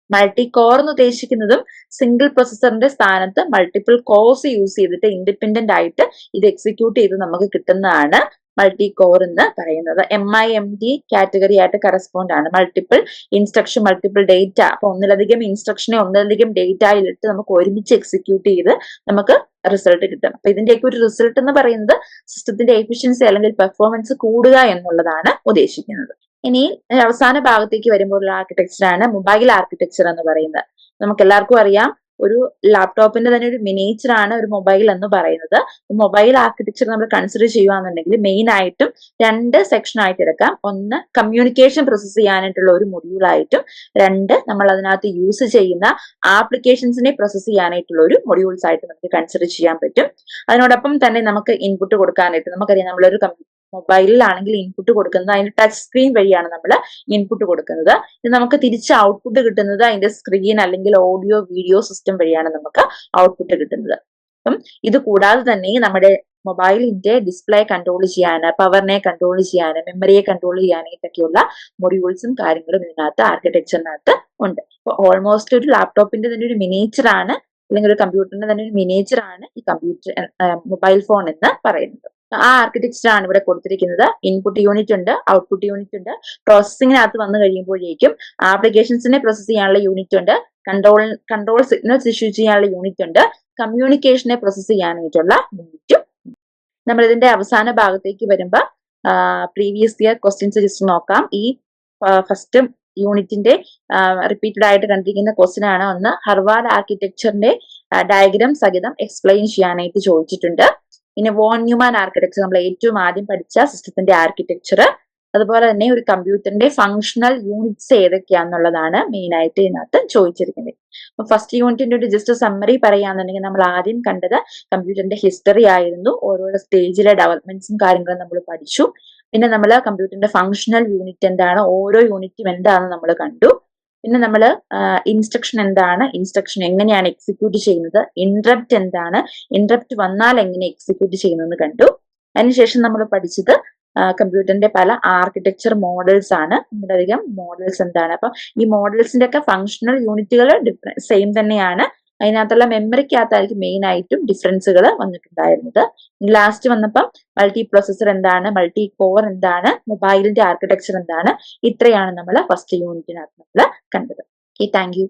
മൾട്ടി കോർ എന്ന് ഉദ്ദേശിക്കുന്നതും സിംഗിൾ പ്രൊസസറിന്റെ സ്ഥാനത്ത് മൾട്ടിപ്പിൾ കോർസ് യൂസ് ചെയ്തിട്ട് ഇൻഡിപെൻഡന്റ് ആയിട്ട് ഇത് എക്സിക്യൂട്ട് ചെയ്ത് നമുക്ക് കിട്ടുന്നതാണ് മൾട്ടി കോർ എന്ന് പറയുന്നത്. MIMD കാറ്റഗറി ആയിട്ട് കറസ്പോണ്ട് ആണ്. Multiple instruction, multiple data. അപ്പൊ ഒന്നിലധികം ഇൻസ്ട്രക്ഷനെ ഒന്നിലധികം ഡേറ്റയിലിട്ട് നമുക്ക് ഒരുമിച്ച് എക്സിക്യൂട്ട് ചെയ്ത് നമുക്ക് റിസൾട്ട് കിട്ടും. അപ്പൊ ഇതിന്റെയൊക്കെ ഒരു റിസൾട്ട് എന്ന് പറയുന്നത് സിസ്റ്റത്തിന്റെ എഫിഷ്യൻസി അല്ലെങ്കിൽ പെർഫോമൻസ് കൂടുക എന്നുള്ളതാണ് ഉദ്ദേശിക്കുന്നത്. ഇനി അവസാന ഭാഗത്തേക്ക് വരുമ്പോഴുള്ള ആർക്കിടെക്ചർ ആണ് മൊബൈൽ ആർക്കിടെക്ചർ എന്ന് പറയുന്നത്. നമുക്ക് എല്ലാവർക്കും അറിയാം ഒരു ലാപ്ടോപ്പിന്റെ തന്നെ ഒരു മിനിയേച്ചർ ആണ് ഒരു മൊബൈൽ എന്ന് പറയുന്നത്. മൊബൈൽ ആർക്കിടെക്ചർ നമ്മൾ കൺസിഡർ ചെയ്യുകയാണെന്നുണ്ടെങ്കിൽ മെയിൻ ആയിട്ടും 2 സെക്ഷൻ ആയിട്ട് എടുക്കാം. ഒന്ന് കമ്മ്യൂണിക്കേഷൻ പ്രോസസ് ചെയ്യാനായിട്ടുള്ള ഒരു മൊഡ്യൂൾ ആയിട്ടും, 2 നമ്മൾ അതിനകത്ത് യൂസ് ചെയ്യുന്ന ആപ്ലിക്കേഷൻസിനെ പ്രോസസ് ചെയ്യാനായിട്ടുള്ള ഒരു മൊഡ്യൂൾസ് ആയിട്ട് നമുക്ക് കൺസിഡർ ചെയ്യാൻ പറ്റും. അതിനോടൊപ്പം തന്നെ നമുക്ക് ഇൻപുട്ട് കൊടുക്കാനായിട്ട് നമുക്കറിയാം നമ്മളൊരു മൊബൈലിലാണെങ്കിൽ ഇൻപുട്ട് കൊടുക്കുന്നത് അതിന്റെ ടച്ച് സ്ക്രീൻ വഴിയാണ് നമ്മൾ ഇൻപുട്ട് കൊടുക്കുന്നത്. ഇത് നമുക്ക് തിരിച്ച് ഔട്ട്പുട്ട് കിട്ടുന്നത് അതിന്റെ സ്ക്രീൻ അല്ലെങ്കിൽ ഓഡിയോ വീഡിയോ സിസ്റ്റം വഴിയാണ് നമുക്ക് ഔട്ട്പുട്ട് കിട്ടുന്നത്. അപ്പം ഇത് കൂടാതെ തന്നെ നമ്മുടെ മൊബൈലിന്റെ ഡിസ്പ്ലേ കൺട്രോൾ ചെയ്യാൻ, പവറിനെ കൺട്രോൾ ചെയ്യാൻ, മെമ്മറിയെ കൺട്രോൾ ചെയ്യാനായിട്ടൊക്കെയുള്ള മൊഡ്യൂൾസും കാര്യങ്ങളും ഇതിനകത്ത് ആർക്കിടെക്ചറിനകത്ത് ഉണ്ട്. അപ്പോൾ ഓൾമോസ്റ്റ് ഒരു ലാപ്ടോപ്പിന്റെ തന്നെ ഒരു മിനിയേച്ചർ ആണ് അല്ലെങ്കിൽ ഒരു കമ്പ്യൂട്ടറിന്റെ തന്നെ ഒരു മിനിയേച്ചർ ആണ് ഈ മൊബൈൽ ഫോൺ എന്ന് പറയുന്നത്. ആ ആർക്കിടെക്ചർ ആണ് ഇവിടെ കൊടുത്തിരിക്കുന്നത്. ഇൻപുട്ട് യൂണിറ്റ് ഉണ്ട്, ഔട്ട്പുട്ട് യൂണിറ്റ് ഉണ്ട്, പ്രോസസ്സിങ്ങിനകത്ത് വന്നു കഴിയുമ്പോഴേക്കും ആപ്ലിക്കേഷൻസിനെ പ്രോസസ് ചെയ്യാനുള്ള യൂണിറ്റ് ഉണ്ട്, കൺട്രോൾ സിഗ്നൽസ് ഇഷ്യൂ ചെയ്യാനുള്ള യൂണിറ്റ് ഉണ്ട്, കമ്മ്യൂണിക്കേഷനെ പ്രോസസ് ചെയ്യാനായിട്ടുള്ള യൂണിറ്റും. നമ്മൾ ഇതിന്റെ അവസാന ഭാഗത്തേക്ക് വരുമ്പോൾ പ്രീവിയസ് ഇയർ ക്വസ്റ്റ്യൻസ് ജസ്റ്റ് നോക്കാം. ഈ ഫസ്റ്റ് യൂണിറ്റിന്റെ റിപ്പീറ്റഡ് ആയിട്ട് കണ്ടിരിക്കുന്ന ക്വസ്റ്റ്യൻ ആണ്. ഒന്ന് ഹർവാർഡ് ആർക്കിടെക്ചറിന്റെ ഡയഗ്രാം സഹിതം എക്സ്പ്ലെയിൻ ചെയ്യാനായിട്ട് ചോദിച്ചിട്ടുണ്ട്. പിന്നെ വോൺ ന്യൂമാൻ ആർക്കിടെക്ചർ നമ്മൾ ഏറ്റവും ആദ്യം പഠിച്ച സിസ്റ്റത്തിന്റെ ആർക്കിടെക്ചർ. അതുപോലെ തന്നെ ഒരു കമ്പ്യൂട്ടറിന്റെ ഫങ്ഷണൽ യൂണിറ്റ്സ് ഏതൊക്കെയാന്നുള്ളതാണ് മെയിൻ ആയിട്ട് ഇതിനകത്ത് ചോദിച്ചിരിക്കുന്നത്. അപ്പൊ ഫസ്റ്റ് യൂണിറ്റിന്റെ ഒരു ജസ്റ്റ് സമ്മറി പറയുകയാണെന്നുണ്ടെങ്കിൽ നമ്മൾ ആദ്യം കണ്ടത് കമ്പ്യൂട്ടറിന്റെ ഹിസ്റ്ററി ആയിരുന്നു. ഓരോ സ്റ്റേജിലെ ഡെവലപ്മെന്റ്സും കാര്യങ്ങളും നമ്മൾ പഠിച്ചു. പിന്നെ നമ്മൾ കമ്പ്യൂട്ടറിന്റെ ഫങ്ഷണൽ യൂണിറ്റ് എന്താണ്, ഓരോ യൂണിറ്റും എന്താണെന്ന് നമ്മൾ കണ്ടു. പിന്നെ നമ്മൾ ഇൻസ്ട്രക്ഷൻ എന്താണ്, ഇൻസ്ട്രക്ഷൻ എങ്ങനെയാണ് എക്സിക്യൂട്ട് ചെയ്യുന്നത്, ഇന്ററപ്റ്റ് എന്താണ്, ഇന്ററപ്റ്റ് വന്നാൽ എങ്ങനെ എക്സിക്യൂട്ട് ചെയ്യുന്നതെന്ന് കണ്ടു. അതിനുശേഷം നമ്മൾ പഠിച്ചത് കമ്പ്യൂട്ടറിന്റെ പല ആർക്കിടെക്ചർ മോഡൽസ് ആണ്. ഒന്നിലധികം മോഡൽസ് എന്താണ്, അപ്പൊ ഈ മോഡൽസിന്റെ ഒക്കെ ഫങ്ഷണൽ യൂണിറ്റുകൾ സെയിം തന്നെയാണ്. അതിനകത്തുള്ള മെമ്മറിക്കകത്തായിരിക്കും മെയിൻ ആയിട്ടും ഡിഫറൻസുകൾ വന്നിട്ടുണ്ടായിരുന്നത്. ലാസ്റ്റ് വന്നപ്പം മൾട്ടി പ്രോസസർ എന്താണ്, മൾട്ടി കോർ എന്താണ്, മൊബൈലിന്റെ ആർക്കിടെക്ചർ എന്താണ്, ഇത്രയാണ് നമ്മൾ ഫസ്റ്റ് യൂണിറ്റിനകത്ത് നമ്മൾ കണ്ടത്. Okay, thank you.